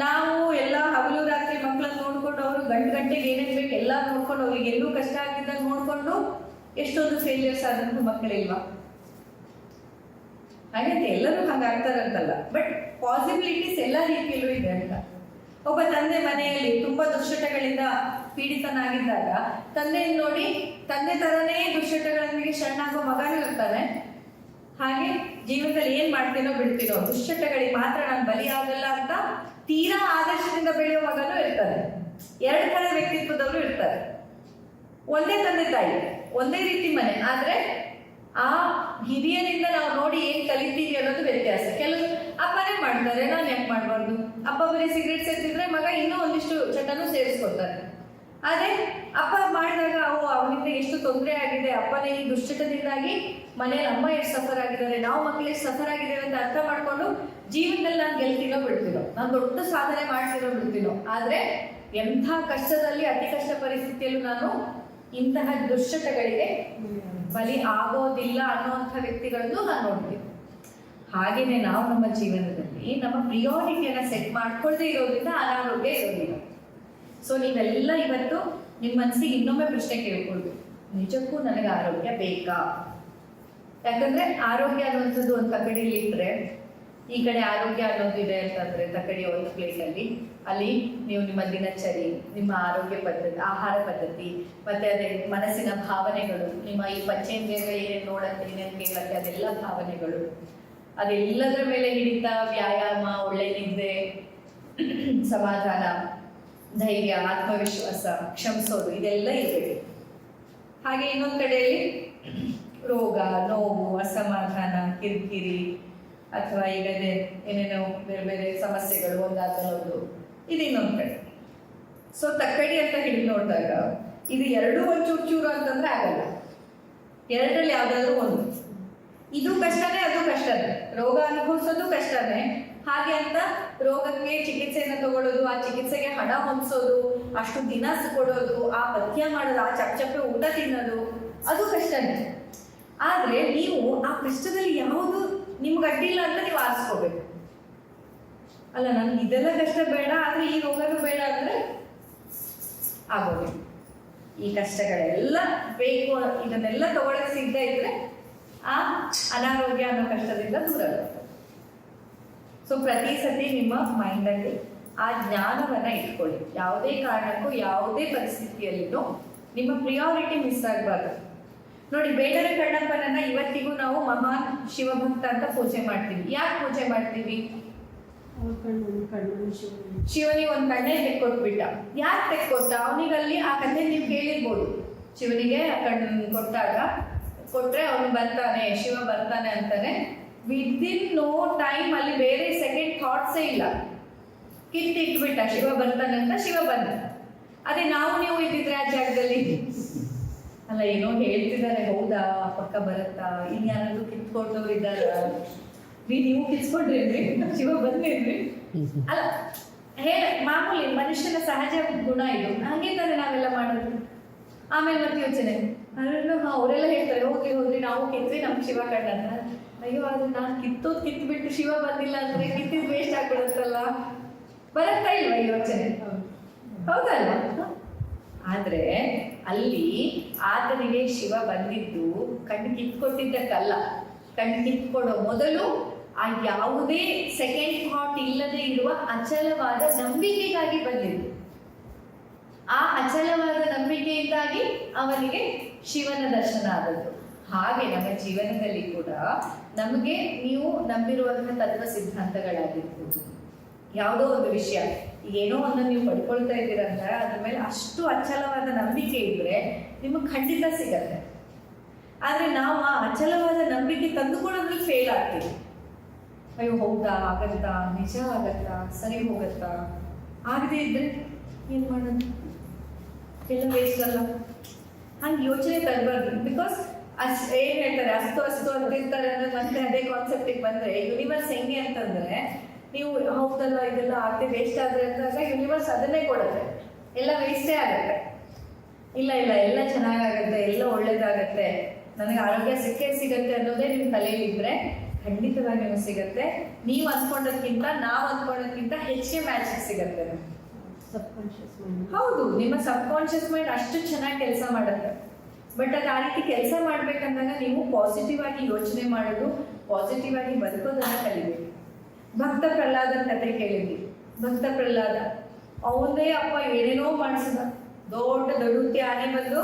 ನಾವು ಎಲ್ಲ ಹಗಲು ರಾತ್ರಿ ಮಕ್ಕಳನ್ನ ನೋಡ್ಕೊಂಡು, ಅವರು ಗಂಟೆಗೆ ಏನೇನು ಬೇಕು ಎಲ್ಲ ನೋಡ್ಕೊಂಡು, ಅವ್ರಿಗೆ ಎಲ್ಲೂ ಕಷ್ಟ ಆಗಿದ್ದಾಗ ನೋಡ್ಕೊಂಡು ಎಷ್ಟೊಂದು ಫೇಲಿಯರ್ಸ್ ಆದಂತ ಮಕ್ಕಳಿಲ್ವಾ? ಹಾಗಂತೆ ಎಲ್ಲರೂ ಹಂಗಾಗ್ತಾರಂತಲ್ಲ, ಬಟ್ ಪಾಸಿಬಿಲಿಟೀಸ್ ಎಲ್ಲ ರೀತಿಯಲ್ಲೂ ಇದೆ ಅಂತ. ಒಬ್ಬ ತಂದೆ ಮನೆಯಲ್ಲಿ ತುಂಬಾ ದುಶ್ಚಟಗಳಿಂದ ಪೀಡಿತನಾಗಿದ್ದಾಗ ತಂದೆಯನ್ನು ನೋಡಿ ತಂದೆ ತರನೇ ದುಶ್ಚಟಗಳೊಂದಿಗೆ ಶರಣಾಗೋ ಮಗನೂ ಇರ್ತಾನೆ. ಹಾಗೆ ಜೀವನದಲ್ಲಿ ಏನ್ ಮಾಡ್ತೀನೋ ಬಿಡ್ತೀನೋ, ದುಶ್ಚಟಗಳಿಗೆ ಮಾತ್ರ ನಾನು ಬಲಿಯಾಗಲ್ಲ ಅಂತ ತೀರಾ ಆದರ್ಶದಿಂದ ಬೆಳೆಯೋ ಮಗನೂ ಇರ್ತಾರೆ. ಎರಡು ಥರ ವ್ಯಕ್ತಿತ್ವದವರು ಇರ್ತಾರೆ. ಒಂದೇ ತಂದೆ ತಾಯಿ, ಒಂದೇ ರೀತಿ ಮನೆ, ಆದ್ರೆ ಆ ಹಿರಿಯರಿಂದ ನಾವು ನೋಡಿ ಏನ್ ಕಲಿತೀವಿ ಅನ್ನೋದು ವ್ಯತ್ಯಾಸ. ಕೆಲವು ಅಪ್ಪನೇ ಮಾಡ್ತಾರೆ, ನಾನು ಯಾಕೆ ಮಾಡ್ಬಾರ್ದು? ಅಪ್ಪ ಬರೀ ಸಿಗರೇಟ್ ಸೇರ್ತಿದ್ರೆ ಮಗ ಇನ್ನೂ ಒಂದಿಷ್ಟು ಚಟನೂ ಸೇರಿಸ್ಕೊಡ್ತಾರೆ. ಆದ್ರೆ ಅಪ್ಪ ಮಾಡಿದಾಗ ಅವನಿಂದ ಎಷ್ಟು ತೊಂದರೆ ಆಗಿದೆ, ಅಪ್ಪನೇ ಈ ದುಶ್ಚಟದಿಂದಾಗಿ ಮನೇಲಿ ಅಮ್ಮ ಎಷ್ಟು ಸಫರ್ ಆಗಿದ್ದಾರೆ, ನಾವು ಮಕ್ಕಳು ಎಷ್ಟು ಸಫರ್ ಆಗಿದ್ದೇವೆ ಅಂತ ಅರ್ಥ ಮಾಡ್ಕೊಂಡು ಜೀವನದಲ್ಲಿ ನಾನು ಗೆಲ್ತೀನೋ ಬಿಡ್ತೀನೋ, ನಾನು ದೊಡ್ಡ ಸಾಧನೆ ಮಾಡ್ತೀನೋ ಬಿಡ್ತೀನೋ. ಆದ್ರೆ ಎಂಥ ಕಷ್ಟದಲ್ಲಿ, ಅತಿ ಕಷ್ಟ ಪರಿಸ್ಥಿತಿಯಲ್ಲೂ ನಾನು ಇಂತಹ ದುಶ್ಚಟಗಳಿಗೆ ಬಲಿ ಆಗೋದಿಲ್ಲ ಅನ್ನುವಂಥ ವ್ಯಕ್ತಿಗಳನ್ನು ನಾನು ನೋಡ್ತೀನಿ. ಹಾಗೇನೆ ನಾವು ನಮ್ಮ ಜೀವನದಲ್ಲಿ ನಮ್ಮ ಪ್ರಿಯಾರಿಟಿಯನ್ನ ಸೆಟ್ ಮಾಡ್ಕೊಳ್ಳದೆ ಇರೋದ್ರಿಂದ ಅನಾರೋಗ್ಯ ಇರೋದಿಲ್ಲ. ಸೊ ನೀವೆಲ್ಲ ಇವತ್ತು ನಿಮ್ಮ ಮನಸ್ಸಿಗೆ ಇನ್ನೊಮ್ಮೆ ಪ್ರಶ್ನೆ ಕೇಳ್ಕೊಳ್ಬೇಕು, ನಿಜಕ್ಕೂ ನನಗೆ ಆರೋಗ್ಯ ಬೇಕಾ? ಯಾಕಂದ್ರೆ ಆರೋಗ್ಯ ಅನ್ನುವಂಥದ್ದು ಒಂದು ತಕ್ಕಡಿಯಲ್ಲಿ ಇಟ್ಟರೆ, ಈ ಕಡೆ ಆರೋಗ್ಯ ಅನ್ನೋದು ಇದೆ ಅಂತಂದ್ರೆ ತಕ್ಕಡಿಯ ಒಂದು ಪ್ಲೇಟಲ್ಲಿ, ಅಲ್ಲಿ ನೀವು ನಿಮ್ಮ ದಿನಚರಿ, ನಿಮ್ಮ ಆರೋಗ್ಯ ಪದ್ಧತಿ, ಆಹಾರ ಪದ್ಧತಿ, ಮತ್ತೆ ಅದೇ ಮನಸ್ಸಿನ ಭಾವನೆಗಳು, ನಿಮ್ಮ ಈ ಪಂಚೇಂದ್ರಿಯಗಳು ಏನೇನು ನೋಡತ್ತೆ, ಏನೇನು ಕೇಳತ್ತೆ, ಅದೆಲ್ಲ ಭಾವನೆಗಳು, ಅದೆಲ್ಲದರ ಮೇಲೆ ಹಿಡಿತ ವ್ಯಾಯಾಮ, ಒಳ್ಳೆ ನಿದ್ದೆ, ಸಮಾಧಾನ, ಧೈರ್ಯ, ಆತ್ಮವಿಶ್ವಾಸ, ಕ್ಷಮಿಸೋದು, ಇದೆಲ್ಲ ಇರಬೇಕು. ಹಾಗೆ ಇನ್ನೊಂದು ಕಡೆಯಲ್ಲಿ ರೋಗ, ನೋವು, ಅಸಮಾಧಾನ, ಕಿರಿಕಿರಿ, ಅಥವಾ ಈಗ ಏನೇನೋ ಬೇರೆ ಬೇರೆ ಸಮಸ್ಯೆಗಳು ಒಂದಾದಲೊಂದು, ಇದು ಇನ್ನೊಂದು ಕಡೆ. ಸೊ ತಕ್ಕಡಿ ಅಂತ ಹಿಡಿದು ನೋಡಿದಾಗ ಇದು ಎರಡೂ ಒಂದು ಚೂರು ಅಂತಂದ್ರೆ ಆಗಲ್ಲ. ಎರಡರಲ್ಲಿ ಯಾವ್ದಾದ್ರು ಒಂದು, ಇದು ಕಷ್ಟನೇ ಅದು ಕಷ್ಟನೇ, ರೋಗ ಅನುಭವಿಸೋದು ಕಷ್ಟನೇ. ಹಾಗೆ ಅಂತ ರೋಗಕ್ಕೆ ಚಿಕಿತ್ಸೆಯನ್ನು ತಗೊಳ್ಳೋದು, ಆ ಚಿಕಿತ್ಸೆಗೆ ಹಣ ಹೊಂದಿಸೋದು, ಅಷ್ಟು ದಿನ ಕೊಡೋದು, ಆ ಪಥ್ಯ ಮಾಡೋದು, ಆ ಚಪ್ಪೆ ಊಟ ತಿನ್ನೋದು, ಅದು ಕಷ್ಟನೇ. ಆದ್ರೆ ನೀವು ಆ ಕಷ್ಟದಲ್ಲಿ ಯಾವುದು ನಿಮ್ಗೆ ಅಡ್ಡಿಲ್ಲ ಅಂತ ನೀವು ಆರಿಸ್ಕೋಬೇಕು. ಅಲ್ಲ ನನ್ಗೆ ಇದೆಲ್ಲ ಕಷ್ಟ ಬೇಡ, ಆದ್ರೆ ಈ ರೋಗನೂ ಬೇಡ ಅಂದ್ರೆ ಆಗೋದಿಲ್ಲ. ಈ ಕಷ್ಟಗಳೆಲ್ಲ ಬೇಕು, ಇದನ್ನೆಲ್ಲ ತಗೊಳಕ್ ಸಿದ್ಧ ಇದ್ರೆ ಆ ಅನಾರೋಗ್ಯ ಅನ್ನೋ ಕಷ್ಟದಿಂದ ದೂರ ಆಗುತ್ತೆ. ಸೊ ಪ್ರತಿ ಸತಿ ನಿಮ್ಮ ಮೈಂಡಲ್ಲಿ ಆ ಜ್ಞಾನವನ್ನ ಇಟ್ಕೊಳ್ಳಿ. ಯಾವುದೇ ಕಾರಣಕ್ಕೂ ಯಾವುದೇ ಪರಿಸ್ಥಿತಿಯಲ್ಲಿನೂ ನಿಮ್ಮ ಪ್ರಿಯಾರಿಟಿ ಮಿಸ್ ಆಗಬಾರ್ದು. ನೋಡಿ, ಬೇಡರ ಕಣ್ಣಪ್ಪನನ್ನ ಇವತ್ತಿಗೂ ನಾವು ಮಹಾನ್ ಶಿವಭಕ್ತ ಅಂತ ಪೂಜೆ ಮಾಡ್ತೀವಿ. ಯಾಕೆ ಪೂಜೆ ಮಾಡ್ತೀವಿ? ಶಿವನಿಗೆ ಒಂದು ಕಣ್ಣೇ ತೆಕ್ಕೊಟ್ಬಿಟ್ಟ. ಯಾಕೆ ತೆಕ್ಕೊಟ್ಟ? ಅವನಿಗಲ್ಲಿ ಆ ಕಥೆ ನೀವು ಕೇಳಿರ್ಬೋದು. ಶಿವನಿಗೆ ಆ ಕಣ್ಣು ಕೊಟ್ರೆ ಅವನು ಬರ್ತಾನೆ, ಶಿವ ಬರ್ತಾನೆ ಅಂತಾನೆ. ವಿದಿನ್ ನೋ ಟೈಮ್ ಅಲ್ಲಿ ಬೇರೆ ಸೆಕೆಂಡ್ ಥಾಟ್ಸೇ ಇಲ್ಲ, ಕಿತ್ತಿಟ್ಬಿಟ್ಟ ಶಿವ ಬರ್ತಾನೆ ಅಂತ. ಶಿವ ಬಂದ. ಅದೇ ನಾವು ನೀವು ಇದ್ದಿದ್ರೆ ಆ ಜಾಗದಲ್ಲಿ ಅಲ್ಲ ಏನೋ ಹೇಳ್ತಿದ್ದಾರೆ, ಹೌದಾ ಪಕ್ಕ ಬರುತ್ತಾ, ಇನ್ಯಾರಾದ್ರೂ ಕಿತ್ಕೊಂಡವ್ರು ಇದ್ದಾರ, ನೀವು ಕಿತ್ಕೊಂಡ್ರೇನ್ರಿ, ಶಿವ ಬಂದೇನ್ರಿ ಅಲ್ಲ, ಮಾಮೂಲಿ ಮನುಷ್ಯನ ಸಹಜ ಗುಣ ಇದು. ಹಾಗೆ ತಾನೆ ನಾವೆಲ್ಲ ಮಾಡೋದು. ಆಮೇಲೆ ಮತ್ತೆ ಯೋಚನೆ, ಅವರೆಲ್ಲ ಹೇಳ್ತಾರೆ ಹೋಗ್ಲಿ ನಾವು ಕಿತ್ವಿ ನಮ್ಗೆ ಶಿವ ಕಂಡಂತ. ಅಯ್ಯೋ ಆದ್ರೆ ನಾನು ಕಿತ್ಬಿಟ್ಟು ಶಿವ ಬಂದಿಲ್ಲ ಅಂದ್ರೆ ಕಿತ್ತಿದ್ ವೇಸ್ಟ್ ಆಗ್ಬಿಡುತ್ತಲ್ಲ, ಬರುತ್ತಾ ಇಲ್ವಾ ಈ ಯೋಚನೆ? ಹೌದಲ್ಲ? ಆದ್ರೆ ಅಲ್ಲಿ ಆತನಿಗೆ ಶಿವ ಬಂದಿದ್ದು ಕಣ್ಣು ಕಿತ್ಕೊಟ್ಟಿದ್ದಕ್ಕಲ್ಲ, ಕಣ್ಣು ಕಿತ್ಕೊಡೋ ಮೊದಲು ಆ ಯಾವುದೇ ಸೆಕೆಂಡ್ ಥಾಟ್ ಇಲ್ಲದೆ ಇರುವ ಅಚಲವಾದ ನಂಬಿಕೆಗಾಗಿ ಬಂದಿದ್ದು. ಆ ಅಚಲವಾದ ನಂಬಿಕೆಯಿಂದಾಗಿ ಅವನಿಗೆ ಶಿವನ ದರ್ಶನ ಆದದ್ದು. ಹಾಗೆ ನಮ್ಮ ಜೀವನದಲ್ಲಿ ಕೂಡ ನಮಗೆ ನೀವು ನಂಬಿರುವಂತಹ ತತ್ವ ಸಿದ್ಧಾಂತಗಳಾಗಿರ್ಬೋದು, ಯಾವುದೋ ಒಂದು ವಿಷಯ, ಏನೋ ಒಂದು ನೀವು ಪಡ್ಕೊಳ್ತಾ ಇದ್ದೀರಂತ ಅದ್ರ ಮೇಲೆ ಅಷ್ಟು ಅಚಲವಾದ ನಂಬಿಕೆ ಇದ್ರೆ ನಿಮಗೆ ಖಂಡಿತ ಸಿಗತ್ತೆ. ಆದ್ರೆ ನಾವು ಆ ಅಚಲವಾದ ನಂಬಿಕೆ ತಂದುಕೊಳ್ಳೋದ್ರಲ್ಲಿ ಫೇಲ್ ಆಗ್ತೀವಿ. ಅಯ್ಯೋ ಹೌದಾ, ಆಗತ್ತಾ, ನಿಜ ಆಗತ್ತಾ, ಸರಿ ಹೋಗತ್ತಾ, ಆಗದೆ ಇದ್ರೆ ಏನ್ ಮಾಡೋದು, ಎಲ್ಲ ವೇಸ್ಟ್ ಅಲ್ಲ, ಹಂಗೆ ಯೋಚನೆ ತರಬಾರ್ದು. ಬಿಕಾಸ್ ಏನ್ ಹೇಳ್ತಾರೆ, ಅಸ್ತು ಅಂತಿರ್ತಾರೆ ಅಂದ್ರೆ ಮತ್ತೆ ಅದೇ ಕಾನ್ಸೆಪ್ಟಿಗೆ ಬಂದ್ರೆ ಯೂನಿವರ್ಸ್ ಹೆಂಗೆ ಅಂತಂದ್ರೆ, ನೀವು ಹೌದಲ್ಲ ಇದೆಲ್ಲ ಆಗದೆ ವೇಸ್ಟ್ ಆದ್ರೆ ಅಂದಾಗ ಯೂನಿವರ್ಸ್ ಅದನ್ನೇ ಕೊಡುತ್ತೆ, ಎಲ್ಲ ವೇಸ್ಟೇ ಆಗುತ್ತೆ. ಇಲ್ಲ ಎಲ್ಲ ಚೆನ್ನಾಗಾಗತ್ತೆ, ಎಲ್ಲ ಒಳ್ಳೇದಾಗತ್ತೆ, ನನಗೆ ಆರೋಗ್ಯ ಸಿಗತ್ತೆ ಅನ್ನೋದೇ ನಿಮ್ಮ ತಲೆಯಲ್ಲಿದ್ರೆ ಖಂಡಿತವಾಗಿ ನಿಮಗೆ ಸಿಗತ್ತೆ. ನೀವು ಅಂದ್ಕೊಂಡೋದ್ಕಿಂತ ನಾವು ಅಂದ್ಕೊಂಡೋದ್ಕಿಂತ ಹೆಚ್ಚಿಗೆ ಮ್ಯಾಜಿಕ್ ಸಿಗತ್ತೆ. ಹೌದು, ನಿಮ್ಮ ಸಬ್ ಕಾನ್ಶಿಯಸ್ ಮೈಂಡ್ ಅಷ್ಟು ಚೆನ್ನಾಗಿ ಕೆಲಸ ಮಾಡುತ್ತೆ. ಬಟ್ ಅದು ಆ ರೀತಿ ಕೆಲಸ ಮಾಡ್ಬೇಕಂದಾಗ ನೀವು ಪಾಸಿಟಿವ್ ಆಗಿ ಯೋಚನೆ ಮಾಡೋದು, ಪಾಸಿಟಿವ್ ಆಗಿ ಬದುಕೋದನ್ನ ಕಲಿಬೇಕು. ಭಕ್ತ ಪ್ರಹ್ಲಾದನ ಕತೆ ಕೇಳಿದ್ವಿ. ಭಕ್ತ ಪ್ರಹ್ಲಾದ ಅವನೇ ಅಪ್ಪ ಏನೇನೋ ಮಾಡಿಸಿದ, ದೊಡ್ಡ ದೊಡ್ಡ ಆನೆ ಬಂದು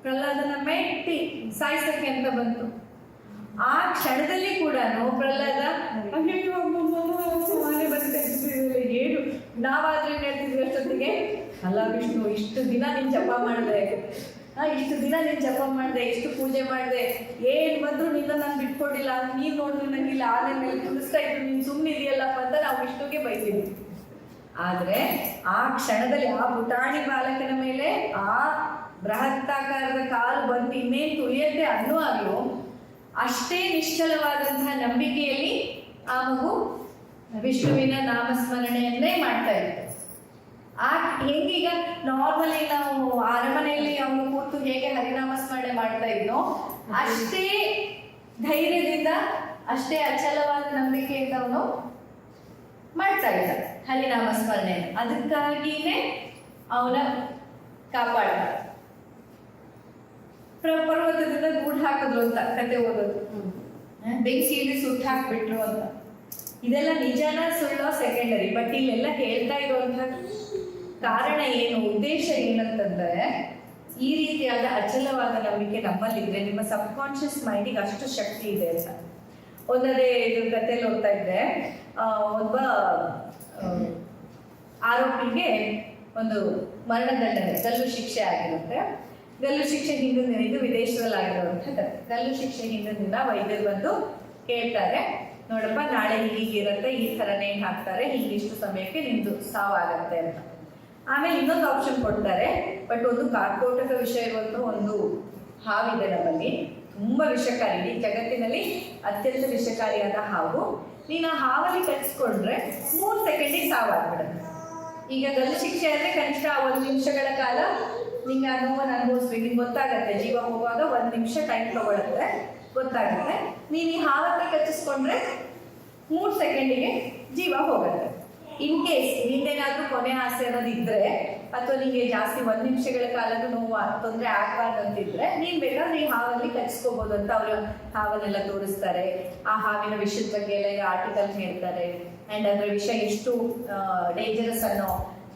ಪ್ರಹ್ಲಾದನ ಮೆಟ್ಟಿ ಸಾಯಿಸಕ್ಕೆ ಅಂತ ಬಂತು. ಆ ಕ್ಷಣದಲ್ಲಿ ಕೂಡ ಪ್ರಹ್ಲಾದ ಅಯ್ಯೋ ಆನೆ ಬಂದ ಏನು, ನಾವಾದ್ರೆ ಹೇಳ್ತಿದ್ವಿ ಅಷ್ಟೊತ್ತಿಗೆ, ಅಲ್ಲ ವಿಷ್ಣು ಇಷ್ಟು ದಿನ ನೀನ್ ಜಪ ಮಾಡಿದೆ, ಇಷ್ಟು ಪೂಜೆ ಮಾಡಿದೆ, ಏನ್ ಬಂದ್ರು ನಿನ್ನ ನಾನು ಬಿಟ್ಕೊಡಿಲ್ಲ, ನೀನ್ ನೋಡಿದ್ರೆ ನಂಗಿಲ್ಲ ಆನೆ ಮೇಲೆ ಕುದಿಸ್ತಾ ಇದ್ರು, ನೀನ್ ಸುಮ್ಮನೆ ಇದೆಯಲ್ಲಪ್ಪ ಅಂತ ನಾವು ವಿಷ್ಣುಗೆ ಬೈತೀವಿ. ಆದ್ರೆ ಆ ಕ್ಷಣದಲ್ಲಿ ಆ ಪುಟಾಣಿ ಬಾಲಕನ ಮೇಲೆ ಆ ಬೃಹತ್ತಾಕಾರದ ಕಾಲು ಬಂದು ಇನ್ನೇನು ತುಳಿಯತ್ತೆ ಅನ್ನುವಾಗಲೂ ಅಷ್ಟೇ ನಿಶ್ಚಲವಾದಂತಹ ನಂಬಿಕೆಯಲ್ಲಿ ಆ ಮಗು ವಿಷ್ಣುವಿನ ನಾಮಸ್ಮರಣೆಯನ್ನೇ ಮಾಡ್ತಾ ಇತ್ತು. ಆ ಹೆಂಗೀಗ ನಾರ್ಮಲಿ ನಾವು ಅರಮನೆಯಲ್ಲಿ ಅವನು ಕೂತು ಹೇಗೆ ಹರಿನಾಮ ಸ್ಮರಣೆ ಮಾಡ್ತಾ ಇದ್ನೋ ಅಷ್ಟೇ ಧೈರ್ಯದಿಂದ, ಅಷ್ಟೇ ಅಚಲವಾದ ನಂಬಿಕೆಯಿಂದ ಅವನು ಮಾಡ್ತಾ ಇದ್ದ ಹರಿನಾಮ ಸ್ಮರಣೆ. ಅದಕ್ಕಾಗಿನೇ ಅವನ ಕಾಪಾಡ. ಪರ್ವತದಿಂದ ಗೂಡ್ ಹಾಕಿದ್ರು ಅಂತ ಕತೆ ಓದೋದು, ಬೆಂಕಿಯಲ್ಲಿ ಸುಟ್ಟು ಹಾಕ್ಬಿಟ್ರು ಅಂತ. ಇದೆಲ್ಲ ನಿಜನ ಸುಳ್ಳೋ ಸೆಕೆಂಡರಿ. ಬಟ್ ಇಲ್ಲೆಲ್ಲ ಹೇಳ್ತಾ ಇರುವಂತಹ ಕಾರಣ ಏನು, ಉದ್ದೇಶ ಏನಂತಂದ್ರೆ, ಈ ರೀತಿಯಾದ ಅಚಲವಾದ ನಂಬಿಕೆ ನಮ್ಮಲ್ಲಿದ್ರೆ ನಿಮ್ಮ ಸಬ್ ಕಾನ್ಶಿಯಸ್ ಮೈಂಡಿಗೆ ಅಷ್ಟು ಶಕ್ತಿ ಇದೆ ಅಂತ. ಒಂದದೇ ಇದು ಕಥೆಯಲ್ಲಿ ಹೋಗ್ತಾ ಇದ್ರೆ, ಒಬ್ಬ ಆರೋಪಿಗೆ ಒಂದು ಮರಣದಂಡನೆ, ಗಲ್ಲು ಶಿಕ್ಷೆ ಆಗಿರುತ್ತೆ. ಗಲ್ಲು ಶಿಕ್ಷೆ ಹಿಂದಿನ ದಿನ, ಇದು ವಿದೇಶದಲ್ಲಿ ಆಗಿರುವಂತಹ ಕಥೆ. ಗಲ್ಲು ಶಿಕ್ಷೆ ಹಿಂದಿನ ದಿನ ವೈದ್ಯರು ಬಂದು ಕೇಳ್ತಾರೆ, ನೋಡಪ್ಪ ನಾಳೆ ಹೀಗಿರುತ್ತೆ, ಈ ಥರನೇ ಹಾಕ್ತಾರೆ, ಹೀಗಿಷ್ಟು ಸಮಯಕ್ಕೆ ನಿಮ್ದು ಸಾವಾಗತ್ತೆ ಅಂತ. ಆಮೇಲೆ ಇನ್ನೊಂದು ಆಪ್ಷನ್ ಕೊಡ್ತಾರೆ. ಬಟ್ ಒಂದು ಕಾರ್ಕೋಟಕ ವಿಷ ಇರುವಂಥ ಒಂದು ಹಾವಿದೆ ನಮ್ಮಲ್ಲಿ, ತುಂಬಾ ವಿಷಕಾರಿ, ಈ ಜಗತ್ತಿನಲ್ಲಿ ಅತ್ಯಂತ ವಿಷಕಾರಿಯಾದ ಹಾವು. ನೀನು ಆ ಹಾವಲ್ಲಿ ಕಚ್ಕೊಂಡ್ರೆ 3 ಸೆಕೆಂಡಿಗೆ ಸಾವಾಗ್ಬಿಡುತ್ತೆ. ಈಗ ಗಲ್ಲು ಶಿಕ್ಷೆ ಅಂದ್ರೆ ಕನಿಷ್ಠ 1 ನಿಮಿಷಗಳ ಕಾಲ ನಿಂಗೆ ಆ ನೋವನ್ನು ಅನುಭವಿಸ್ಬೇಕು. ನಿಂಗೆ ಗೊತ್ತಾಗತ್ತೆ, ಜೀವ ಹೋಗುವಾಗ 1 ನಿಮಿಷ ಟೈಮ್ ತಗೊಳುತ್ತೆ, ಗೊತ್ತಾಗುತ್ತೆ. ನೀನು ಈ ಹಾವಲ್ಲಿ ಕಚ್ಚಿಸ್ಕೊಂಡ್ರೆ 3 ಸೆಕೆಂಡಿಗೆ ಜೀವ ಹೋಗುತ್ತೆ. ಇನ್ ಕೇಸ್ ನಿಂದೇನಾದ್ರೂ ಕೊನೆ ಆಸೆ ಅನ್ನೋದು ಇದ್ರೆ, ಅಥವಾ ನಿಮಗೆ ಜಾಸ್ತಿ 1 ನಿಮಿಷಗಳ ಕಾಲದ ನೋವು ತೊಂದರೆ ಆಗಬಾರ್ದು ಅಂತಿದ್ರೆ, ನೀನ್ ಬೇಕಾದ್ರೆ ಈ ಹಾವಲ್ಲಿ ಕಚ್ಕೋಬಹುದು ಅಂತ ಅವರು ಹಾವನ್ನೆಲ್ಲ ತೋರಿಸ್ತಾರೆ. ಆ ಹಾವಿನ ವಿಷಯದ ಬಗ್ಗೆ ಎಲ್ಲ ಆರ್ಟಿಕಲ್ ಹೇಳ್ತಾರೆ. ಅಂಡ್ ಅದರ ವಿಷಯ ಎಷ್ಟು ಡೇಂಜರಸ್ ಅನ್ನೋ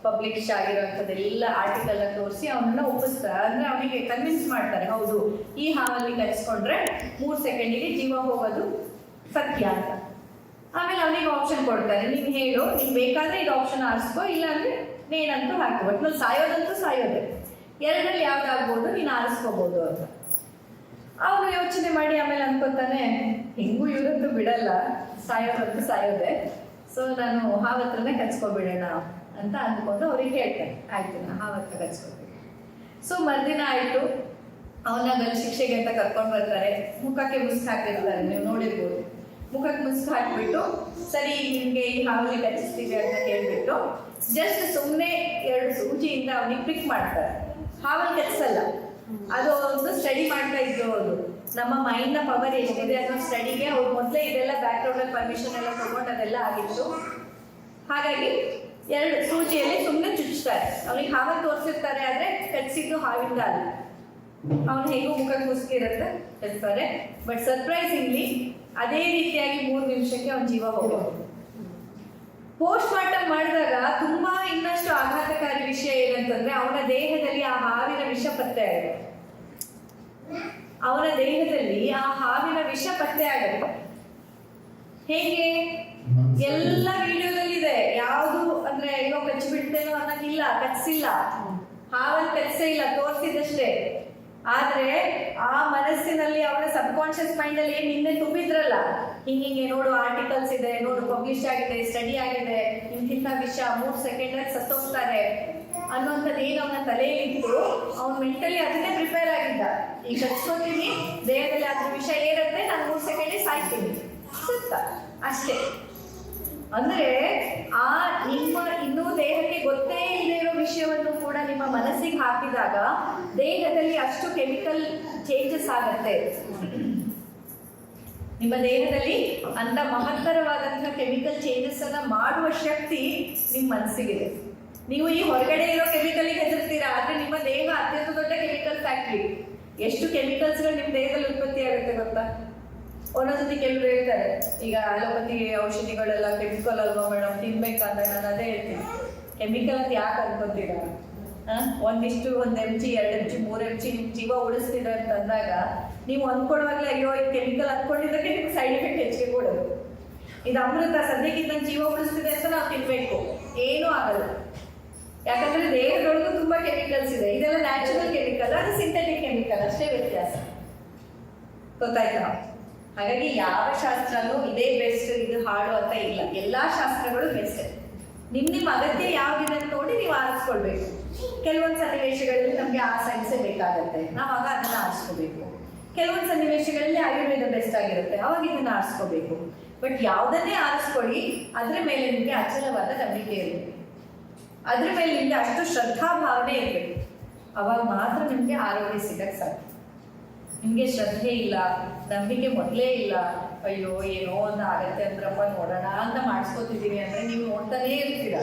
ಪಬ್ಲಿಷ್ ಆಗಿರೋಂಥದ್ದೆಲ್ಲ ಆರ್ಟಿಕಲ್ ತೋರಿಸಿ ಅವನನ್ನ ಒಪ್ಪಿಸ್ತಾರೆ. ಅಂದ್ರೆ ಅವನಿಗೆ ಕನ್ವಿನ್ಸ್ ಮಾಡ್ತಾರೆ, ಹೌದು ಈ ಹಾವಲ್ಲಿ ಕಚ್ಕೊಂಡ್ರೆ 3 ಸೆಕೆಂಡಿಗೆ ಜೀವ ಹೋಗೋದು ಸತ್ಯ ಅಂತ. ಆಮೇಲೆ ಅವನಿಗೆ ಆಪ್ಷನ್ ಕೊಡ್ತಾರೆ, ನೀನು ಹೇಳು, ನೀನು ಬೇಕಾದ್ರೆ ಇದು ಆಪ್ಷನ್ ಆರಿಸ್ಕೋ, ಇಲ್ಲಾಂದ್ರೆ ನೇನಂತೂ ಹಾಕು, ಒಟ್ಟು ಸಾಯೋದಂತೂ ಸಾಯೋದೆ, ಎರಡರಲ್ಲಿ ಯಾವ್ದಾಗ್ಬೋದು ನೀನು ಆರಿಸ್ಕೋಬಹುದು ಅಂತ. ಅವನು ಯೋಚನೆ ಮಾಡಿ ಆಮೇಲೆ ಅನ್ಕೋತಾನೆ, ಹೆಂಗೂ ಇವರಂತೂ ಬಿಡಲ್ಲ, ಸಾಯೋದಂತೂ ಸಾಯೋದೆ, ಸೊ ನಾನು ಹಾವತ್ರನೇ ಕಚ್ಕೊಬಿಡೋಣ ಅಂತ ಅಂದ್ಕೊಂಡು ಅವ್ರಿಗೆ ಹೇಳ್ತಾನೆ, ಆಯ್ತು ನಾ ಹಾವತ್ರ ಕಚ್ಕೋಬೇಕು. ಸೊ ಮರ್ದಿನ ಆಯ್ತು, ಅವನ ಗಲ್ಲು ಶಿಕ್ಷೆಗೆ ಅಂತ ಕರ್ಕೊಂಡು ಬರ್ತಾರೆ. ಮುಖಕ್ಕೆ ಮುಸ್ಕ್ ಹಾಕಿರ್ತಾರೆ, ನೀವು ನೋಡಿರ್ಬೋದು. ಮುಖಕ್ಕೆ ಮುಸ್ಕ್ ಹಾಕ್ಬಿಟ್ಟು, ಸರಿ ನಿಮಗೆ ಈ ಹಾವಲ್ಲಿ ಕಚ್ಚಿಸ್ತೀವಿ ಅಂತ ಹೇಳ್ಬಿಟ್ಟು ಜಸ್ಟ್ ಸುಮ್ಮನೆ 2 ಸೂಜಿಯಿಂದ ಅವನಿಗೆ ಪಿಕ್ ಮಾಡ್ತಾರೆ. ಹಾವಲ್ಲಿ ಕಚ್ಸಲ್ಲ, ಅದು ಒಂದು ಸ್ಟಡಿ ಮಾಡ್ತಾ ಇದ್ರು ಅವರು. ನಮ್ಮ ಮೈಂಡ್ ನ ಪವರ್ ಎಷ್ಟಿದೆ ಅನ್ನೋ ಸ್ಟಡಿಗೆ ಅವ್ರು ಮೊದಲೇ ಇದೆಲ್ಲ ಬ್ಯಾಕ್ ಗ್ರೌಂಡ್ ಅಲ್ಲಿ ಪರ್ಮಿಷನ್ ಎಲ್ಲ ತಗೊಂಡು ಅದೆಲ್ಲ ಆಗಿತ್ತು. ಹಾಗಾಗಿ 2 ಸೂಜಿಯಲ್ಲಿ ಸುಮ್ಮನೆ ಚುಚ್ತಾರೆ. ಅವ್ನಿಗೆ ಹಾವ ತೋರಿಸಿರ್ತಾರೆ, ಆದ್ರೆ ಕಚ್ಚಿದ್ದು ಹಾವಿಂದ ಅಲ್ಲ. ಅವ್ನು ಹೇಗೂ ಮುಖಕ್ಕೆ ಮುಸ್ಕಿರುತ್ತೆ ಇರ್ತಾರೆ. ಬಟ್ ಸರ್ಪ್ರೈಸಿಂಗ್ಲಿ ಅದೇ ರೀತಿಯಾಗಿ 3 ನಿಮಿಷಕ್ಕೆ ಅವನ ಜೀವ ಹೋಗೋದು. ಪೋಸ್ಟ್ ಮಾರ್ಟಮ್ ಮಾಡಿದಾಗ ತುಂಬಾ ಇನ್ನಷ್ಟು ಆಘಾತಕಾರಿ ವಿಷಯ ಏನಂತಂದ್ರೆ ಅವನ ದೇಹದಲ್ಲಿ ಆ ಹಾವಿನ ವಿಷ ಪತ್ತೆ ಆಗುತ್ತೆ. ಅವನ ದೇಹದಲ್ಲಿ ಆ ಹಾವಿನ ವಿಷ ಪತ್ತೆ ಆಗುತ್ತೆ. ಹೇಗೆ? ಎಲ್ಲ ವಿಡಿಯೋದಲ್ಲಿ ಇದೆ. ಯಾವುದು ಅಂದ್ರೆ ಅಯ್ಯೋ ಕಚ್ಚಿಬಿಡ್ತೇನೋ ಅನ್ನೋದಿಲ್ಲ, ಕಚ್ಚಿಲ್ಲ, ಹಾವಲ್ಲಿ ಕಚ್ಚೇ ಇಲ್ಲ, ತೋರಿಸಿದಷ್ಟೇ. ಆದ್ರೆ ಆ ಮನಸ್ಸಿನಲ್ಲಿ ಅವನ ಸಬ್ ಕಾನ್ಶಿಯಸ್ ಮೈಂಡ್ ಅಲ್ಲಿ ಏನ್ ನಿನ್ನೆ ತುಂಬಿದ್ರಲ್ಲ, ಹಿಂಗೆ ನೋಡು ಆರ್ಟಿಕಲ್ಸ್ ಇದೆ, ನೋಡು ಪಬ್ಲಿಷ್ ಆಗಿದೆ, ಸ್ಟಡಿ ಆಗಿದೆ, ಇಂತಿಂತ ವಿಷಯ 3 ಸೆಕೆಂಡ್ ಅಲ್ಲಿ ಸತ್ತೋಗ್ತಾರೆ ಅನ್ನೋಂಥದ್ದು ಏನು ಅವನ ತಲೆಯಲ್ಲಿ ಇತ್ತು, ಅವ್ನು ಮೆಂಟಲಿ ಅದನ್ನೇ ಪ್ರಿಪೇರ್ ಆಗಿದ್ದ. ಈಗ ಕಚ್ಕೋತೀನಿ, ದೇಹದಲ್ಲಿ ಅದ್ರ ವಿಷಯ ಏರುತ್ತೆ, ನಾನು 3 ಸೆಕೆಂಡ್ ಸಾಯ್ತೀನಿ, ಸತ್ತ ಅಷ್ಟೇ. ಅಂದ್ರೆ ಆ ನಿಮ್ಮ ಇನ್ನೂ ದೇಹಕ್ಕೆ ಗೊತ್ತೇ ಇಲ್ಲದೆ ಇರೋ ವಿಷಯವನ್ನು ಕೂಡ ನಿಮ್ಮ ಮನಸ್ಸಿಗೆ ಹಾಕಿದಾಗ ದೇಹದಲ್ಲಿ ಅಷ್ಟು ಕೆಮಿಕಲ್ ಚೇಂಜಸ್ ಆಗತ್ತೆ. ನಿಮ್ಮ ದೇಹದಲ್ಲಿ ಅಂತ ಮಹತ್ತರವಾದಂತಹ ಕೆಮಿಕಲ್ ಚೇಂಜಸ್ ಅನ್ನ ಮಾಡುವ ಶಕ್ತಿ ನಿಮ್ಮ ಮನಸ್ಸಿಗಿದೆ. ನೀವು ಈ ಹೊರಗಡೆ ಇರೋ ಕೆಮಿಕಲ್ ಹೆದರ್ತೀರಾ, ಆದ್ರೆ ನಿಮ್ಮ ದೇಹ ಅತ್ಯಂತ ದೊಡ್ಡ ಕೆಮಿಕಲ್ ಫ್ಯಾಕ್ಟ್ರಿ. ಎಷ್ಟು ಕೆಮಿಕಲ್ಸ್ಗಳು ನಿಮ್ಮ ದೇಹದಲ್ಲಿ ಉತ್ಪತ್ತಿ ಆಗುತ್ತೆ ಗೊತ್ತಾ? ಒಂದೊಂದ್ಸತಿ ಕೆಲವರು ಹೇಳ್ತಾರೆ, ಈಗ ಅಲೋಪತಿ ಔಷಧಿಗಳೆಲ್ಲ ಕೆಮಿಕಲ್ ಅಲ್ವಾ ಮೇಡಮ್, ತಿನ್ಬೇಕಂದ್ರೆ ನಾನು ಅದೇ ಹೇಳ್ತೀನಿ, ಕೆಮಿಕಲ್ ಅಂತ ಯಾಕೆ ಅನ್ಕೋತೀರಾ? ಒಂದು mg 2 mg 3 mg ನಿಮ್ ಜೀವ ಉಳಿಸ್ತಿದೆ ಅಂತ ಅಂದಾಗ ನೀವು ಅಂದ್ಕೊಡುವಾಗಲೇ ಅಯ್ಯೋ ಇದು ಕೆಮಿಕಲ್ ಅಂದ್ಕೊಂಡಿದ್ದಕ್ಕೆ ನಿಮ್ಗೆ ಸೈಡ್ ಎಫೆಕ್ಟ್ ಹೆಚ್ಚಿಗೆ ಕೊಡೋದು. ಇದು ಅಮೃತ, ಸದ್ಯಕ್ಕೆ ನನ್ನ ಜೀವ ಉಳಿಸ್ತಿದೆ ಅಂತ ನಾವು ತಿನ್ಬೇಕು, ಏನೂ ಆಗಲ್ಲ. ಯಾಕಂದ್ರೆ ದೇಹದೊಳಗೂ ತುಂಬಾ ಕೆಮಿಕಲ್ಸ್ ಇದೆ. ಇದೆಲ್ಲ ನ್ಯಾಚುರಲ್ ಕೆಮಿಕಲ್, ಅದು ಸಿಂಥೆಟಿಕ್ ಕೆಮಿಕಲ್, ಅಷ್ಟೇ ವ್ಯತ್ಯಾಸ. ಗೊತ್ತಾಯ್ತಾ? ಹಾಗಾಗಿ ಯಾವ ಶಾಸ್ತ್ರನೂ ಇದೇ ಬೆಸ್ಟ್, ಇದು ಹಾಡು ಅಂತ ಇಲ್ಲ. ಎಲ್ಲಾ ಶಾಸ್ತ್ರಗಳು ಬೆಸ್ಟ್. ನಿಮ್ಮ ಅಗತ್ಯ ಯಾವ್ದಿದೆ ಅಂತ ನೋಡಿ ನೀವು ಆರಿಸ್ಕೊಳ್ಬೇಕು. ಕೆಲವೊಂದು ಸನ್ನಿವೇಶಗಳಲ್ಲಿ ನಮ್ಗೆ ಆ ಸೈನ್ಸೇ ಬೇಕಾಗತ್ತೆ, ನಾವಾಗ ಅದನ್ನ ಆರಿಸ್ಕೋಬೇಕು. ಕೆಲವೊಂದು ಸನ್ನಿವೇಶಗಳಲ್ಲಿ ಆಯುರ್ವೇದ ಬೆಸ್ಟ್ ಆಗಿರುತ್ತೆ, ಅವಾಗ ಇದನ್ನ ಆರಿಸ್ಕೋಬೇಕು. ಬಟ್ ಯಾವ್ದನ್ನೇ ಆರಿಸ್ಕೊಳ್ಳಿ, ಅದ್ರ ಮೇಲೆ ನಿಮ್ಗೆ ಅಚಲವಾದ ನಂಬಿಕೆ ಇರಬೇಕು, ಅದ್ರ ಮೇಲೆ ನಿಮ್ಗೆ ಅಷ್ಟು ಶ್ರದ್ಧಾ ಭಾವನೆ ಇರಬೇಕು. ಅವಾಗ ಮಾತ್ರ ನಿಮ್ಗೆ ಆರೋಗ್ಯ ಸಿಗಕ್ಕೆ ಸಾಧ್ಯ. ನಿಮ್ಗೆ ಶ್ರದ್ಧೆ ಇಲ್ಲ, ನಂಬಿಕೆ ಮೊದಲೇ ಇಲ್ಲ, ಅಯ್ಯೋ ಏನೋ ಒಂದು ಆಗತ್ತೆ ಅಂದ್ರಪ್ಪ ನೋಡೋಣ ಅಂತ ಮಾಡಿಸ್ಕೊತಿದ್ದೀವಿ ಅಂದ್ರೆ ನೀವು ನೋಡ್ತಾನೇ ಇರ್ತೀರ,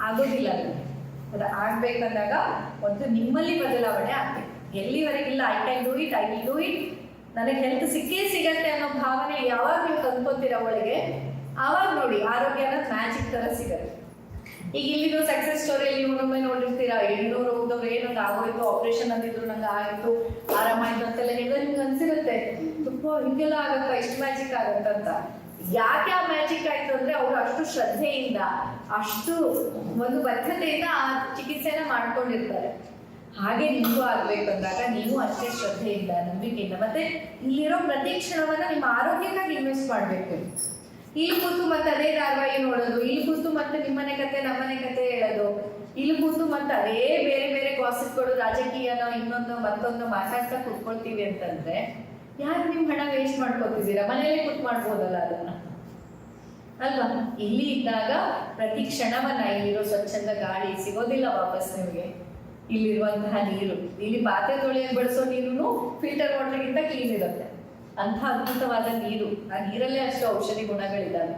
ಆಗೋದಿಲ್ಲ. ಅದು ಆಗ್ಬೇಕಂದಾಗ ಒಂದು ನಿಮ್ಮಲ್ಲಿ ಬದಲಾವಣೆ ಆಗ್ಬೇಕು. ಎಲ್ಲಿವರೆಗಿಲ್ಲ I can do it, I will do it, ನನಗೆ ಹೆಲ್ತ್ ಸಿಕ್ಕೇ ಸಿಗತ್ತೆ ಅನ್ನೋ ಭಾವನೆ ಯಾವಾಗ ನೀವು ತಂದ್ಕೊತೀರ ಒಳಗೆ, ಆವಾಗ ನೋಡಿ ಆರೋಗ್ಯನ ಮ್ಯಾಜಿಕ್ ತರ ಸಿಗತ್ತೆ. ಈಗ ಇಲ್ಲಿರೋ ಸಕ್ಸಸ್ ಸ್ಟೋರಿಯಲ್ಲಿ ನೀವು ಒಮ್ಮೆ ನೋಡಿರ್ತೀರಾ, 700 ಹೋದವ್ರು ಏನೊಂದು ಆಗೋಯ್ತು, ಆಪರೇಷನ್ ಅಂದಿದ್ರು, ನಂಗೆ ಆಯಿತು, ಆರಾಮಾಯ್ತು ಅಂತೆಲ್ಲ ಹೇಳಿದ್ರೆ ನಿಮ್ಗೆ ಅನ್ಸಿರುತ್ತೆ ತುಂಬ ಹಿಂಗೆಲ್ಲ ಆಗತ್ತ, ಇಷ್ಟು ಮ್ಯಾಜಿಕ್ ಆಗತ್ತಂತ. ಯಾಕೆ ಆ ಮ್ಯಾಜಿಕ್ ಆಯ್ತು ಅಂದ್ರೆ ಅವರು ಅಷ್ಟು ಶ್ರದ್ಧೆಯಿಂದ, ಅಷ್ಟು ಒಂದು ಬದ್ಧತೆಯಿಂದ ಆ ಚಿಕಿತ್ಸೆನ ಮಾಡ್ಕೊಂಡಿರ್ತಾರೆ. ಹಾಗೆ ನಿಮಗೂ ಆಗ್ಬೇಕಂದಾಗ ನೀವು ಅಷ್ಟೇ ಶ್ರದ್ಧೆಯಿಂದ, ನಂಬಿಕೆಯಿಂದ, ಮತ್ತೆ ಇಲ್ಲಿರೋ ಪ್ರತಿ ಕ್ಷಣವನ್ನ ನಿಮ್ಮ ಆರೋಗ್ಯಕ್ಕಾಗಿ ಇನ್ವೆಸ್ಟ್ ಮಾಡಬೇಕು. ಇಲ್ಲಿ ಕೂತು ಮತ್ತೆ ಅದೇ ಧಾರಾವಾಹಿ ನೋಡೋದು, ಇಲ್ಲಿ ಕೂತು ಮತ್ತೆ ನಿಮ್ಮನೆ ಕತೆ ನಮ್ಮನೆ ಕತೆ ಹೇಳೋದು, ಇಲ್ಲಿ ಕೂತು ಮತ್ತೆ ಅದೇ ಬೇರೆ ಬೇರೆ ಗಾಸಿಪ್ಗಳು, ರಾಜಕೀಯನೋ ಇನ್ನೊಂದು ಮತ್ತೊಂದು ಮಾತಾಡ್ತಾ ಕೂತ್ಕೊಳ್ತೀವಿ ಅಂತಂದ್ರೆ ಯಾರು ನೀವು ಹಣ ವೇಸ್ಟ್ ಮಾಡ್ಕೊತಿದ್ದೀರಾ? ಮನೇಲೆ ಕೂತ್ ಮಾಡ್ಬೋದಲ್ಲ ಅದನ್ನ, ಅಲ್ವಾ? ಇಲ್ಲಿ ಇದ್ದಾಗ ಪ್ರತಿ ಕ್ಷಣವನ್ನ, ಇಲ್ಲಿರೋ ಸ್ವಚ್ಛಂದ ಗಾಳಿ ಸಿಗೋದಿಲ್ಲ ವಾಪಸ್ ನಿಮಗೆ, ಇಲ್ಲಿರುವಂತಹ ನೀರು, ಇಲ್ಲಿ ಪಾತ್ರೆ ತೊಳೆಯಕ್ಕೆ ಬಳಸೋ ನೀರು ಫಿಲ್ಟರ್ ವಾಟರ್ಗಿಂತ ಕ್ಲೀನ್ ಇರುತ್ತೆ. ಅಂಥ ಅದ್ಭುತವಾದ ನೀರು, ಆ ನೀರಲ್ಲೇ ಅಷ್ಟು ಔಷಧಿ ಗುಣಗಳಿದ್ದಾವೆ.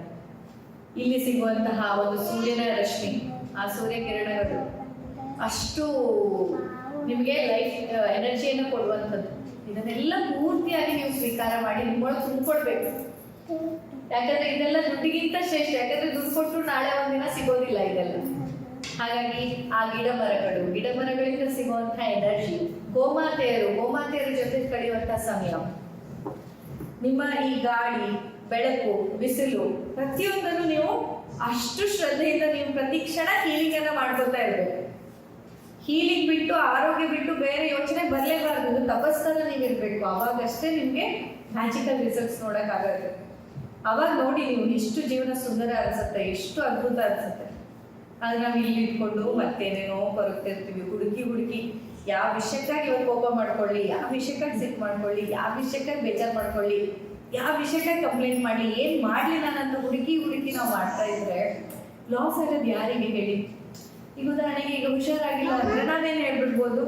ಇಲ್ಲಿ ಸಿಗುವಂತಹ ಒಂದು ಸೂರ್ಯನ ರಶ್ಮಿ, ಆ ಸೂರ್ಯ ಕಿರಣಗಳು ಅಷ್ಟು ನಿಮಗೆ ಲೈಫ್ ಎನರ್ಜಿಯನ್ನು ಕೊಡುವಂಥದ್ದು. ಇದನ್ನೆಲ್ಲ ಪೂರ್ತಿಯಾಗಿ ನೀವು ಸ್ವೀಕಾರ ಮಾಡಿ ನಿಮ್ಮೊಳಗೆ ತುಂಬಿಕೊಡ್ಬೇಕು. ಯಾಕಂದ್ರೆ ಇದೆಲ್ಲ ದುಡ್ಡಿಗಿಂತ ಶ್ರೇಷ್ಠ. ಯಾಕಂದ್ರೆ ದುಡ್ಡು ಕೊಟ್ಟು ನಾಳೆ ಒಂದಿನ ಸಿಗೋದಿಲ್ಲ ಇದೆಲ್ಲ. ಹಾಗಾಗಿ ಆ ಗಿಡ ಮರಗಳಿಂದ ಸಿಗುವಂತಹ ಎನರ್ಜಿ, ಗೋಮಾತೆಯರ ಜೊತೆ ಕಳೆಯುವಂತಹ ಸಮಯ, ನಿಮ್ಮ ಈ ಗಾಳಿ, ಬೆಳಕು, ಬಿಸಿಲು, ಪ್ರತಿಯೊಂದನ್ನು ನೀವು ಅಷ್ಟು ಶ್ರದ್ಧೆಯಿಂದ ನೀವು ಪ್ರತಿ ಕ್ಷಣ ಹೀಲಿಂಗ್ ಅನ್ನ ಮಾಡ್ಕೊತಾ ಇರ್ಬೇಕು. ಹೀಲಿಂಗ್ ಬಿಟ್ಟು, ಆರೋಗ್ಯ ಬಿಟ್ಟು ಬೇರೆ ಯೋಚನೆ ಬರಲೇಬಾರ್ದು. ಇದು ತಪಸ್ಸನ್ನ ನೀವಿರ್ಬೇಕು. ಅವಾಗಷ್ಟೇ ನಿಮ್ಗೆ ಮ್ಯಾಜಿಕಲ್ ರಿಸಲ್ಟ್ಸ್ ನೋಡಕ್ಕಾಗತ್ತೆ. ಅವಾಗ ನೋಡಿ ನೀವು ಎಷ್ಟು ಜೀವನ ಸುಂದರ ಅನ್ಸುತ್ತೆ, ಎಷ್ಟು ಅದ್ಭುತ ಅನ್ಸುತ್ತೆ. ಆದ್ರೆ ನಾವು ಇಲ್ಲಿ ಇಟ್ಕೊಂಡು ಮತ್ತೇನೇನೋ ಕೊರಗ್ತಿರ್ತೀವಿ, ಹುಡುಕಿ ಯಾವ ವಿಷಯಕ್ಕಾಗಿ ಇವತ್ತು ಕೋಪ ಮಾಡ್ಕೊಳ್ಳಿ, ಯಾವ ವಿಷಯಕ್ಕಾಗಿ ಸಿಟ್ ಮಾಡ್ಕೊಳ್ಳಿ, ಯಾವ ವಿಷಯಕ್ಕಾಗಿ ಬೇಜಾರು ಮಾಡ್ಕೊಳ್ಳಿ, ಯಾವ ವಿಷಯಕ್ಕಾಗಿ ಕಂಪ್ಲೇಂಟ್ ಮಾಡಲಿ, ಏನ್ ಮಾಡ್ಲಿ ನಾನಂತ ಹುಡುಕಿ ನಾವು ಮಾಡ್ತಾ ಇದ್ರೆ ಲಾಸ್ ಆಗೋದು ಯಾರಿಗೆ ಹೇಳಿ? ಈಗ ಉದಾಹರಣೆಗೆ ಈಗ ಹುಷಾರಾಗಿಲ್ಲ ಅಂದ್ರೆ ನಾನೇನು ಹೇಳ್ಬಿಡ್ಬೋದು,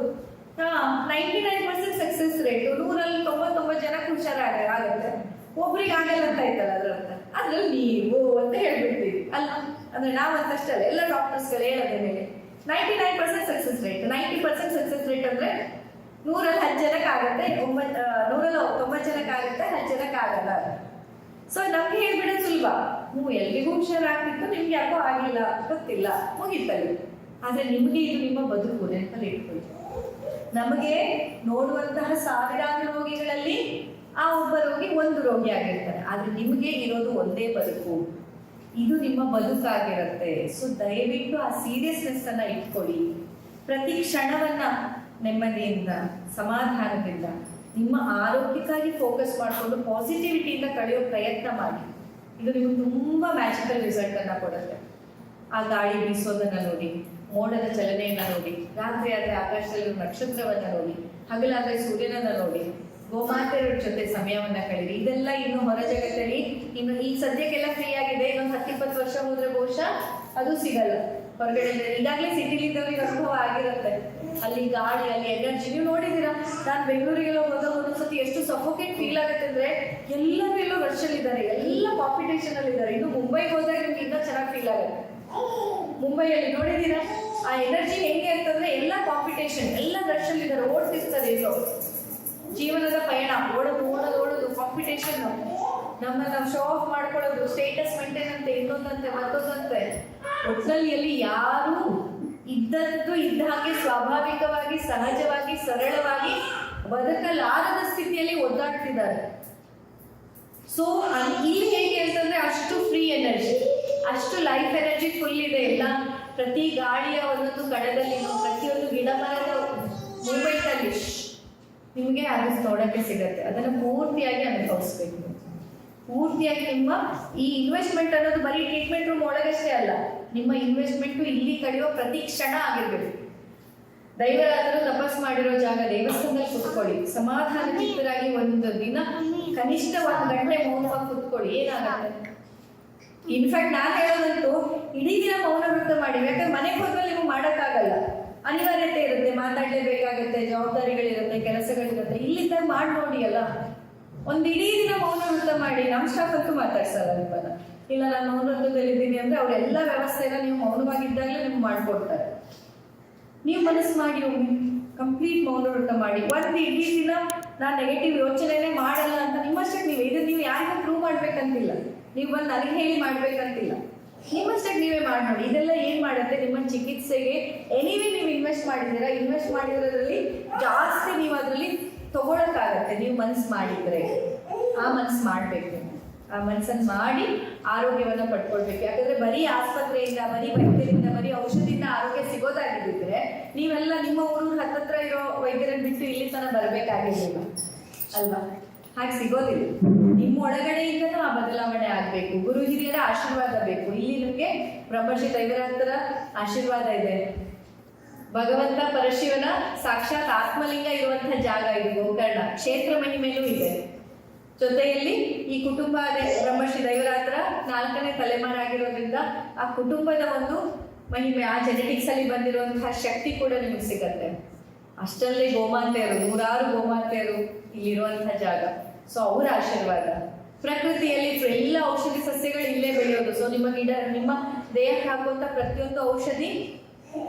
99% ಸಕ್ಸಸ್ ರೇಟ್, 100ರಲ್ಲಿ 99 ಜನಕ್ಕೆ ಹುಷಾರಾಗುತ್ತೆ, ಒಬ್ರಿಗೆ ಆಗಲ್ಲ ಅಂತ ಆಯ್ತಲ್ಲ ಅದ್ರಲ್ಲಿ ನೀವು ಅಂತ ಹೇಳ್ಬಿಡ್ತೀವಿ ಅಲ್ಲ. ಅಂದ್ರೆ ನಾವಂತಷ್ಟಲ್ಲ, ಎಲ್ಲ ಡಾಕ್ಟರ್ಸ್ಗಳು ಹೇಳೋದೇ ಮೇಲೆ 99% ಸಕ್ಸಸ್ ರೇಟ್. 90% ಸಕ್ಸಸ್ ರೇಟ್ ಅಂದ್ರೆ 100ರಲ್ಲಿ 10 ಜನಕ್ಕೆ ಆಗುತ್ತೆ, 100ರಲ್ಲಿ 90 ಜನಕ್ಕೆ ಆಗುತ್ತೆ, 10 ಜನಕ್ಕೆ ಆಗಲ್ಲ. ಸೊ ನಮ್ಗೆ ಹೇಳ್ಬಿಡೋದು ಸುಲಭ, ಎಲ್ರಿಗೂ ಹುಷಾರಾಗ್ತಿತ್ತು, ನಿಮ್ಗೆ ಯಾಕೋ ಆಗಿಲ್ಲ, ಗೊತ್ತಿಲ್ಲ, ಮುಗಿತಲ್ಲಿ. ಆದ್ರೆ ನಿಮ್ಗೆ ಇದು ನಿಮ್ಮ ಬದುಕು, ನೆನಪಲ್ಲಿ ಇಟ್ಕೊಳ್ಳಿ. ನಮಗೆ ನೋಡುವಂತಹ ಸಾವಿರಾರು ರೋಗಿಗಳಲ್ಲಿ ಆ ಒಬ್ಬ ರೋಗಿ ಒಂದು ರೋಗಿ ಆಗಿರ್ತಾರೆ, ಆದ್ರೆ ನಿಮಗೆ ಇರೋದು ಒಂದೇ ಬದುಕು, ಇದು ನಿಮ್ಮ ಬದುಕಾಗಿರುತ್ತೆ. ಸೊ ದಯವಿಟ್ಟು ಆ ಸೀರಿಯಸ್ನೆಸ್ ಅನ್ನ ಇಟ್ಕೊಳ್ಳಿ. ಪ್ರತಿ ಕ್ಷಣವನ್ನ ನೆಮ್ಮದಿಯಿಂದ, ಸಮಾಧಾನದಿಂದ, ನಿಮ್ಮ ಆರೋಗ್ಯಕ್ಕಾಗಿ ಫೋಕಸ್ ಮಾಡಿಕೊಂಡು ಪಾಸಿಟಿವಿಟಿಯಿಂದ ಕಳೆಯೋ ಪ್ರಯತ್ನ ಮಾಡಿ. ಇದು ನಿಮ್ಗೆ ತುಂಬಾ ಮ್ಯಾಜಿಕಲ್ ರಿಸಲ್ಟ್ ಅನ್ನ ಕೊಡುತ್ತೆ. ಆ ಗಾಳಿ ಬೀಸೋದನ್ನ ನೋಡಿ, ಮೋಡದ ಚಲನೆಯನ್ನ ನೋಡಿ, ರಾತ್ರಿ ಆದ್ರೆ ಆಕಾಶದಲ್ಲಿ ನಕ್ಷತ್ರವನ್ನ ನೋಡಿ, ಹಗಲಾದ್ರೆ ಸೂರ್ಯನನ್ನ ನೋಡಿ, ಗೋಮಾತೆಯರ ಜೊತೆ ಸಮಯವನ್ನ ಕಳೀರಿ. ಇದೆಲ್ಲ ಇನ್ನು ಹೊರ ಜಗತ್ತಲ್ಲಿ ಇನ್ನು ಈ ಸದ್ಯಕ್ಕೆಲ್ಲ ಫ್ರೀ ಆಗಿದೆ, ಇನ್ನೊಂದು 10-20 ವರ್ಷ ಹೋದ್ರೆ ಬಹುಶಃ ಅದು ಸಿಗಲ್ಲ ಹೊರಗಡೆ. ಈಗಾಗಲೇ ಸಿಟಿಲಿದ್ದವ್ರಿಗೆ ಅನುಭವ ಆಗಿರುತ್ತೆ, ಅಲ್ಲಿ ಗಾಳಿ, ಅಲ್ಲಿ ಎನರ್ಜಿ. ನೀವು ನೋಡಿದೀರಾ, ನಾನು ಬೆಂಗಳೂರಿಗೆಲ್ಲ ಹೋದಾಗ ಒಂದೊಂದ್ಸತಿ ಎಷ್ಟು ಸಫೋಕೇಟ್ ಫೀಲ್ ಆಗುತ್ತೆ ಅಂದ್ರೆ ಎಲ್ಲರೂ ಎಲ್ಲೋ ರಶ್ ಅಲ್ಲಿ ಇದ್ದಾರೆ, ಎಲ್ಲ ಕಾಂಪಿಟೇಷನ್ ಅಲ್ಲಿ ಇದ್ದಾರೆ. ಇನ್ನು ಮುಂಬೈಗೆ ಹೋದಾಗ ನಿಮ್ಗೆ ಇನ್ನೂ ಚೆನ್ನಾಗಿ ಫೀಲ್ ಆಗುತ್ತೆ. ಮುಂಬೈಯಲ್ಲಿ ನೋಡಿದೀರಾ ಆ ಎನರ್ಜಿ ಹೆಂಗೆ ಅಂತಂದ್ರೆ ಎಲ್ಲ ಕಾಂಪಿಟೇಷನ್, ಎಲ್ಲ ರಶ್ ಅಲ್ಲಿ ಇದ್ದಾರೆ, ಓಡ್ತಿರ್ತಾರೆ. ಇದು ಜೀವನದ ಪಯಣ, ಓಡೋದು ಕಾಂಪಿಟೇಷನ್, ನಾವು ಶೋ ಆಫ್ ಮಾಡ್ಕೊಳ್ಳೋದು, ಸ್ಟೇಟಸ್ ಮೇಂಟೈನ್ ಅಂತೆ, ಇನ್ನೊಂದಂತೆ ಮತ್ತೊಂದಂತೆ. ಒಟ್ಟಿನಲ್ಲಿ ಯಾರು ಇದ್ದದ್ದು ಇದ್ದ ಹಾಗೆ ಸ್ವಾಭಾವಿಕವಾಗಿ, ಸಹಜವಾಗಿ, ಸರಳವಾಗಿ ಬದುಕಲಾರದ ಸ್ಥಿತಿಯಲ್ಲಿ ಒದ್ದಾಡ್ತಿದ್ದಾರೆ. ಸೊ ಇಲ್ಲಿ ಹೇಗೆ ಅಂತಂದ್ರೆ ಅಷ್ಟು ಫ್ರೀ ಎನರ್ಜಿ, ಅಷ್ಟು ಲೈಫ್ ಎನರ್ಜಿ ಫುಲ್ ಇದೆ. ಎಲ್ಲ ಪ್ರತಿ ಗಾಳಿಯ ಒಂದೊಂದು ಕಡದಲ್ಲಿ, ಪ್ರತಿಯೊಂದು ಗಿಡ ಮರದ ಮೂಮೆಂಟ್ ಅಲ್ಲಿ ನಿಮಗೆ ಅದು ನೋಡಕ್ಕೆ ಸಿಗತ್ತೆ. ಅದನ್ನು ಪೂರ್ತಿಯಾಗಿ ಅನುಭವಿಸ್ಬೇಕು. ಪೂರ್ತಿಯಾಗಿ ನಿಮ್ಮ ಈ ಇನ್ವೆಸ್ಟ್ಮೆಂಟ್ ಅನ್ನೋದು ಬರೀ ಟ್ರೀಟ್ಮೆಂಟ್ ರೂಮ್ ಒಳಗಷ್ಟೇ ಅಲ್ಲ, ನಿಮ್ಮ ಇನ್ವೆಸ್ಟ್ಮೆಂಟ್ ಇಲ್ಲಿ ಕಳೆಯೋ ಪ್ರತಿ ಕ್ಷಣ ಆಗಿರ್ಬೇಕು. ದೈವರಾದರೂ ತಪಸ್ ಮಾಡಿರೋ ಜಾಗ ದೇವಸ್ಥಾನದಲ್ಲಿ ಕುತ್ಕೊಳ್ಳಿ, ಸಮಾಧಾನ ಚಿತ್ತರಾಗಿ ಒಂದು ದಿನ ಕನಿಷ್ಠ 1 ಗಂಟೆ ಮೌನವಾಗಿ ಕುತ್ಕೊಳ್ಳಿ, ಏನಾಗುತ್ತೆ. ಇನ್ಫ್ಯಾಕ್ಟ್ ನಾನು ಹೇಳೋದಂತೂ ಇಡೀ ದಿನ ಮೌನ ವೃತ್ತ ಮಾಡಿ. ಯಾಕಂದ್ರೆ ಮನೆಗೆ ಹೋದ್ಮೇಲೆ ನೀವು ಮಾಡೋಕ್ಕಾಗಲ್ಲ, ಅನಿವಾರ್ಯತೆ ಇರುತ್ತೆ, ಮಾತಾಡಲೇಬೇಕಾಗುತ್ತೆ, ಜವಾಬ್ದಾರಿಗಳಿರುತ್ತೆ, ಕೆಲಸಗಳಿರುತ್ತೆ. ಇಲ್ಲಿದ್ದಾಗ ಮಾಡಿ ನೋಡಿ ಅಲ್ಲ, ಒಂದು ಇಡೀ ದಿನ ಮೌನ ವೃತ್ತ ಮಾಡಿ. ನಮ್ಮ ಸ್ಟಾಫ್ ಅಂತೂ ಮಾತಾಡ್ಸಲ್ಲ ನಿಮ್ಮನ್ನ, ಇಲ್ಲ ನಾನು ಮೌನ ವೃತ್ತದಲ್ಲಿ ಇದ್ದೀನಿ ಅಂದ್ರೆ ಅವರೆಲ್ಲ ವ್ಯವಸ್ಥೆನ ನೀವು ಮೌನವಾಗಿದ್ದಾಗಲೇ ನಿಮ್ಗೆ ಮಾಡ್ಕೊಡ್ತಾರೆ. ನೀವು ಮನಸ್ಸು ಮಾಡಿ ಒಮ್ಮೆ ಕಂಪ್ಲೀಟ್ ಮೌನ ವೃತ್ತ ಮಾಡಿ. ಒಂದು ಇಡೀ ದಿನ ನಾನು ನೆಗೆಟಿವ್ ಯೋಚನೆನೇ ಮಾಡಲ್ಲ ಅಂತ ನಿಮ್ಮಷ್ಟಕ್ಕೆ ನೀವು, ಇದನ್ನು ನೀವು ಯಾರಿಗೂ ಪ್ರೂವ್ ಮಾಡ್ಬೇಕಂತಿಲ್ಲ, ನೀವು ಬಂದು ನನಗೆ ಹೇಳಿ ಮಾಡ್ಬೇಕಂತಿಲ್ಲ, ನಿಮ್ಮಷ್ಟಕ್ಕೆ ನೀವೇ ಮಾಡಿ ನೋಡಿ. ಇದೆಲ್ಲ ಏನು ಮಾಡುತ್ತೆ, ನಿಮ್ಮ ಚಿಕಿತ್ಸೆಗೆ ಎನಿವೇ ನೀವು ಇನ್ವೆಸ್ಟ್ ಮಾಡಿರೋದ್ರಲ್ಲಿ ಜಾಸ್ತಿ ನೀವು ಅದರಲ್ಲಿ ತಗೊಳಕ್ಕಾಗತ್ತೆ. ನೀವು ಮನಸ್ಸು ಮಾಡಿದ್ರೆ, ಆ ಮನಸ್ಸು ಮಾಡಬೇಕು, ಆ ಮನಸ್ಸನ್ನು ಮಾಡಿ ಆರೋಗ್ಯವನ್ನು ಪಡ್ಕೊಳ್ಬೇಕು. ಯಾಕಂದ್ರೆ ಬರೀ ಆಸ್ಪತ್ರೆಯಿಂದ, ಬರೀ ವೈದ್ಯರಿಂದ, ಬರೀ ಔಷಧಿಯಿಂದ ಆರೋಗ್ಯ ಸಿಗೋದಾಗಿದ್ದರೆ ನೀವೆಲ್ಲ ನಿಮ್ಮ ಊರು ಹತ್ತತ್ರ ಇರೋ ವೈದ್ಯರನ್ನು ಬಿಟ್ಟು ಇಲ್ಲಿ ತನಕ ಬರಬೇಕಾಗಿರ್ಲಿಲ್ಲ ಅಲ್ವಾ? ಹಾಗೆ ಸಿಗೋದಿಲ್ಲ. ನಿಮ್ಮ ಒಳಗಡೆಯಿಂದನೂ ಆ ಬದಲಾವಣೆ ಆಗಬೇಕು. ಗುರು ಹಿರಿಯರ ಆಶೀರ್ವಾದ ಬೇಕು. ಇಲ್ಲಿ ನಿಮಗೆ ಬ್ರಹ್ಮಶ್ರೀ ದೈವರಾತ್ರ ಆಶೀರ್ವಾದ ಇದೆ. ಭಗವಂತ ಪರಶಿವನ ಸಾಕ್ಷಾತ್ ಆತ್ಮಲಿಂಗ ಇರುವಂತಹ ಜಾಗ ಇದು. ಗೋಕರ್ಣ ಕ್ಷೇತ್ರ ಮಹಿಮೆಯೂ ಇದೆ. ಜೊತೆಯಲ್ಲಿ ಈ ಕುಟುಂಬ, ಬ್ರಹ್ಮಶ್ರೀ ದೈವರಾತ್ರ 4ನೇ ತಲೆಮಾರಾಗಿರೋದ್ರಿಂದ ಆ ಕುಟುಂಬದ ಒಂದು ಮಹಿಮೆ, ಆ ಜೆನೆಟಿಕ್ಸ್ ಅಲ್ಲಿ ಬಂದಿರುವಂತಹ ಶಕ್ತಿ ಕೂಡ ನಿಮಗೆ ಸಿಗತ್ತೆ. ಅಷ್ಟಲ್ಲೇ ಗೋಮಾತೆಯರು, 100 ಗೋಮಾತೆಯರು ಇಲ್ಲಿರುವಂತಹ ಜಾಗ. ಸೊ ಅವರ ಆಶೀರ್ವಾದ. ಪ್ರಕೃತಿಯಲ್ಲಿ ಎಲ್ಲ ಔಷಧಿ ಸಸ್ಯಗಳು ಇಲ್ಲೇ ಬೆಳೆಯೋದು. ಸೊ ನಿಮ್ಮ ದೇಹಕ್ಕೆ ಹಾಕುವಂತ ಪ್ರತಿಯೊಂದು ಔಷಧಿ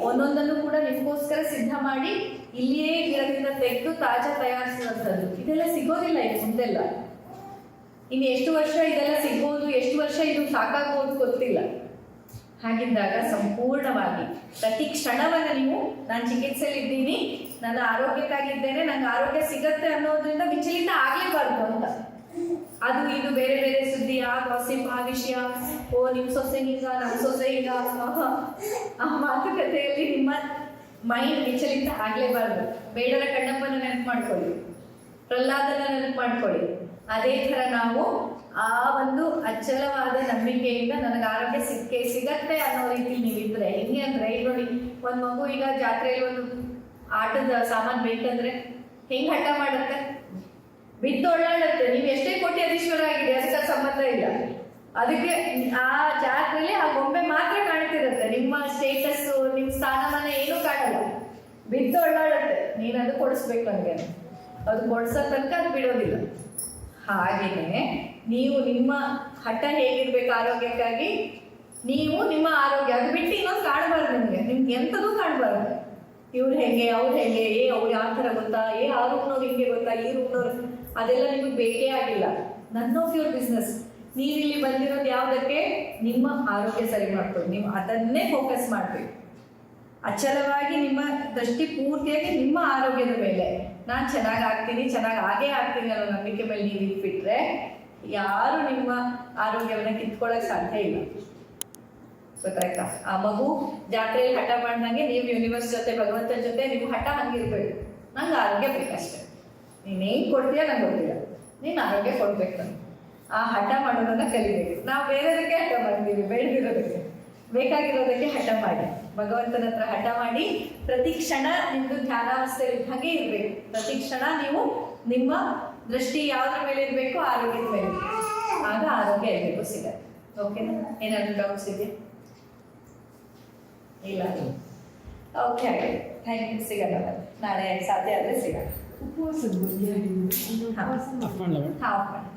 ಒಂದೊಂದನ್ನು ಕೂಡ ನಿಮಗೋಸ್ಕರ ಸಿದ್ಧ ಮಾಡಿ ಇಲ್ಲಿಯೇ ಗಿಡದಿಂದ ತೆಗೆದು ತಾಜಾ ತಯಾರಿಸುವಂಥದ್ದು. ಇದೆಲ್ಲ ಸಿಗೋದಿಲ್ಲ ಈಗ ಮುಂದೆಲ್ಲ. ಇನ್ನು ಎಷ್ಟು ವರ್ಷ ಇದೆಲ್ಲ ಸಿಗ್ಬೋದು, ಎಷ್ಟು ವರ್ಷ ಇದು ಸಾಕಾಗ್ಬೋದು ಗೊತ್ತಿಲ್ಲ. ಹಾಗಿದ್ದಾಗ ಸಂಪೂರ್ಣವಾಗಿ ಪ್ರತಿ ಕ್ಷಣವನ್ನು ನೀವು, ನಾನು ಚಿಕಿತ್ಸೆಯಲ್ಲಿದ್ದೀನಿ, ನನ್ನ ಆರೋಗ್ಯಕ್ಕಾಗಿದ್ದೇನೆ, ನಂಗೆ ಆರೋಗ್ಯ ಸಿಗತ್ತೆ ಅನ್ನೋದ್ರಿಂದ ವಿಚಲಿತ ಆಗಲೇಬಾರ್ದು ಅಂತ. ಅದು ಇದು ಬೇರೆ ಬೇರೆ ಸುದ್ದಿ, ಆ ಗಾಸಿಪ್, ಆ ವಿಷಯ, ಓ ನಿಮ್ಮ ಸೊಸೆ ಈಗ, ನಮ್ಮ ಸೊಸೆ ಈಗ, ಆ ಮಾತುಕತೆಯಲ್ಲಿ ನಿಮ್ಮ ಮೈಂಡ್ ವಿಚಲಿತ ಆಗಲೇಬಾರ್ದು. ಬೇಡರ ಕಣ್ಣಪ್ಪನ ನೆನಪು ಮಾಡ್ಕೊಳ್ಳಿ, ಪ್ರಹ್ಲಾದನ ನೆನಪು ಮಾಡ್ಕೊಳ್ಳಿ. ಅದೇ ಥರ ನಾವು ಆ ಒಂದು ಅಚಲವಾದ ನಂಬಿಕೆಯಿಂದ ನನಗೆ ಆರೋಗ್ಯ ಸಿಗತ್ತೆ ಅನ್ನೋ ರೀತಿಯಲ್ಲಿ ನೀವಿದ್ರೆ ಹೆಂಗೆ ಅಂದ್ರೆ, ಈಗ ನೋಡಿ, ಒಂದು ಮಗು ಈಗ ಜಾತ್ರೆಯಲ್ಲಿ ಒಂದು ಆಟದ ಸಾಮಾನು ಬೇಕಂದ್ರೆ ಹೆಂಗ್ ಹಠ ಮಾಡುತ್ತೆ, ಬಿದ್ದು ಒಳ್ಳಾಡುತ್ತೆ. ನೀವು ಎಷ್ಟೇ ಕೋಟ್ಯಾಧೀಶ್ವರ ಆಗಿದೆ, ಅದಕ್ಕೆ ಸಂಬಂಧ ಇಲ್ಲ. ಅದಕ್ಕೆ ಆ ಜಾತ್ರೆಯಲ್ಲಿ ಆ ಗೊಂಬೆ ಮಾತ್ರ ಕಾಣ್ತಿರುತ್ತೆ. ನಿಮ್ಮ ಸ್ಟೇಟಸ್, ನಿಮ್ಮ ಸ್ಥಾನಮಾನ ಏನೂ ಕಾಣಲ್ಲ. ಬಿದ್ದು ಒಳ್ಳಾಡತ್ತೆ, ನೀನು ಅದು ಕೊಡಿಸ್ಬೇಕು ನನಗೆ, ಅದು ಕೊಡ್ಸೋ ತನಕ ಅದು ಬಿಡೋದಿಲ್ಲ. ಹಾಗೆಯೇ ನೀವು ನಿಮ್ಮ ಹಠ ಹೇಗಿರ್ಬೇಕು ಆರೋಗ್ಯಕ್ಕಾಗಿ, ನೀವು ನಿಮ್ಮ ಆರೋಗ್ಯ ಅದು ಬಿಟ್ಟು ಇನ್ನೊಂದು ಕಾಣಬಾರ್ದು. ನಿಮ್ಗೆ ಎಂಥದೂ ಕಾಣಬಾರ್ದು. ಇವ್ರು ಹೇಗೆ, ಅವ್ರು ಹೇಗೆ, ಅವ್ರು ಯಾವ ಥರ ಗೊತ್ತಾ, ಆ ರೂಮ್ನವ್ರು ಹಿಂಗೆ ಗೊತ್ತಾ, ಈ ರೂಮ್ನವ್ರು, ಅದೆಲ್ಲ ನಿಮಗೆ ಬೇಕೇ ಆಗಿಲ್ಲ. None of your business. ನೀವಿಲ್ಲಿ ಬಂದಿರೋದು ಯಾವುದಕ್ಕೆ? ನಿಮ್ಮ ಆರೋಗ್ಯ ಸರಿ ಮಾಡ್ಕೊಳ್ಳಿ. ನೀವು ಅದನ್ನೇ ಫೋಕಸ್ ಮಾಡಬೇಕು. ಅಚಲವಾಗಿ ನಿಮ್ಮ ದೃಷ್ಟಿ ಪೂರ್ತಿಯಾಗಿ ನಿಮ್ಮ ಆರೋಗ್ಯದ ಮೇಲೆ. ನಾನು ಚೆನ್ನಾಗಿ ಆಗ್ತೀನಿ, ಚೆನ್ನಾಗಿ ಆಗ್ತೀನಿ ಅನ್ನೋ ನಂಬಿಕೆ ಮೇಲೆ ನೀವು ಇಟ್ಬಿಟ್ರೆ ಯಾರು ನಿಮ್ಮ ಆರೋಗ್ಯವನ್ನು ಕಿತ್ಕೊಳ್ಳೋಕೆ ಸಾಧ್ಯ ಇಲ್ಲ. ಗೊತ್ತಾಯ್ತಾ? ಆ ಮಗು ಜಾತ್ರೆಯಲ್ಲಿ ಹಠ ಮಾಡ್ದಂಗೆ ನೀವು ಯೂನಿವರ್ಸ್ ಜೊತೆ, ಭಗವಂತನ ಜೊತೆ ನೀವು ಹಠ ಹಂಗಿರ್ಬೇಕು. ನಂಗೆ ಆರೋಗ್ಯ ಬೇಕಷ್ಟೆ, ನೀನೇನು ಕೊಡ್ತೀಯ ನಂಗೆ ಗೊತ್ತಿಲ್ಲ, ನೀನು ಆರೋಗ್ಯ ಕೊಡ್ಬೇಕು. ನನಗೆ ಆ ಹಠ ಮಾಡೋದನ್ನ ಕಲಿಬೇಕು. ನಾವು ಬೇರೆದಕ್ಕೆ ಹಠ ಮಾಡ್ತೀವಿ, ಬೇಡದಿರೋದಕ್ಕೆ. ಬೇಕಾಗಿರೋದಕ್ಕೆ ಹಠ ಮಾಡಿ, ಭಗವಂತನ ಹತ್ರ ಹಠ ಮಾಡಿ. ಪ್ರತಿ ಕ್ಷಣ ನಿಮ್ದು ಧ್ಯಾನಾವಸ್ಥೆಯಲ್ಲಿ ಹಾಗೆ ಇರಬೇಕು. ಪ್ರತಿ ಕ್ಷಣ ನೀವು ನಿಮ್ಮ ದೃಷ್ಟಿ ಯಾವುದ್ರ ಮೇಲೆ ಇರಬೇಕು? ಆರೋಗ್ಯದ ಮೇಲೆ. ಆಗ ಆರೋಗ್ಯ ಇರಬೇಕು ಸಿಗತ್ತೆ. ಓಕೆನಾ? ಏನಾದರೂ ಡೌಟ್ಸ್ ಇದೆಯಾ? ಇಲ್ಲ. ಓಕೆ, ಹಾಗೆ ಥ್ಯಾಂಕ್ ಯು. ಸಿಗೋಣ ನಾಳೆ, ಸಾಧ್ಯ ಆದರೆ ಸಿಗೋಣ. ಉಪವಾಸದ ಬಗ್ಗೆ ಹಾಂ, ಮಾಡಿ.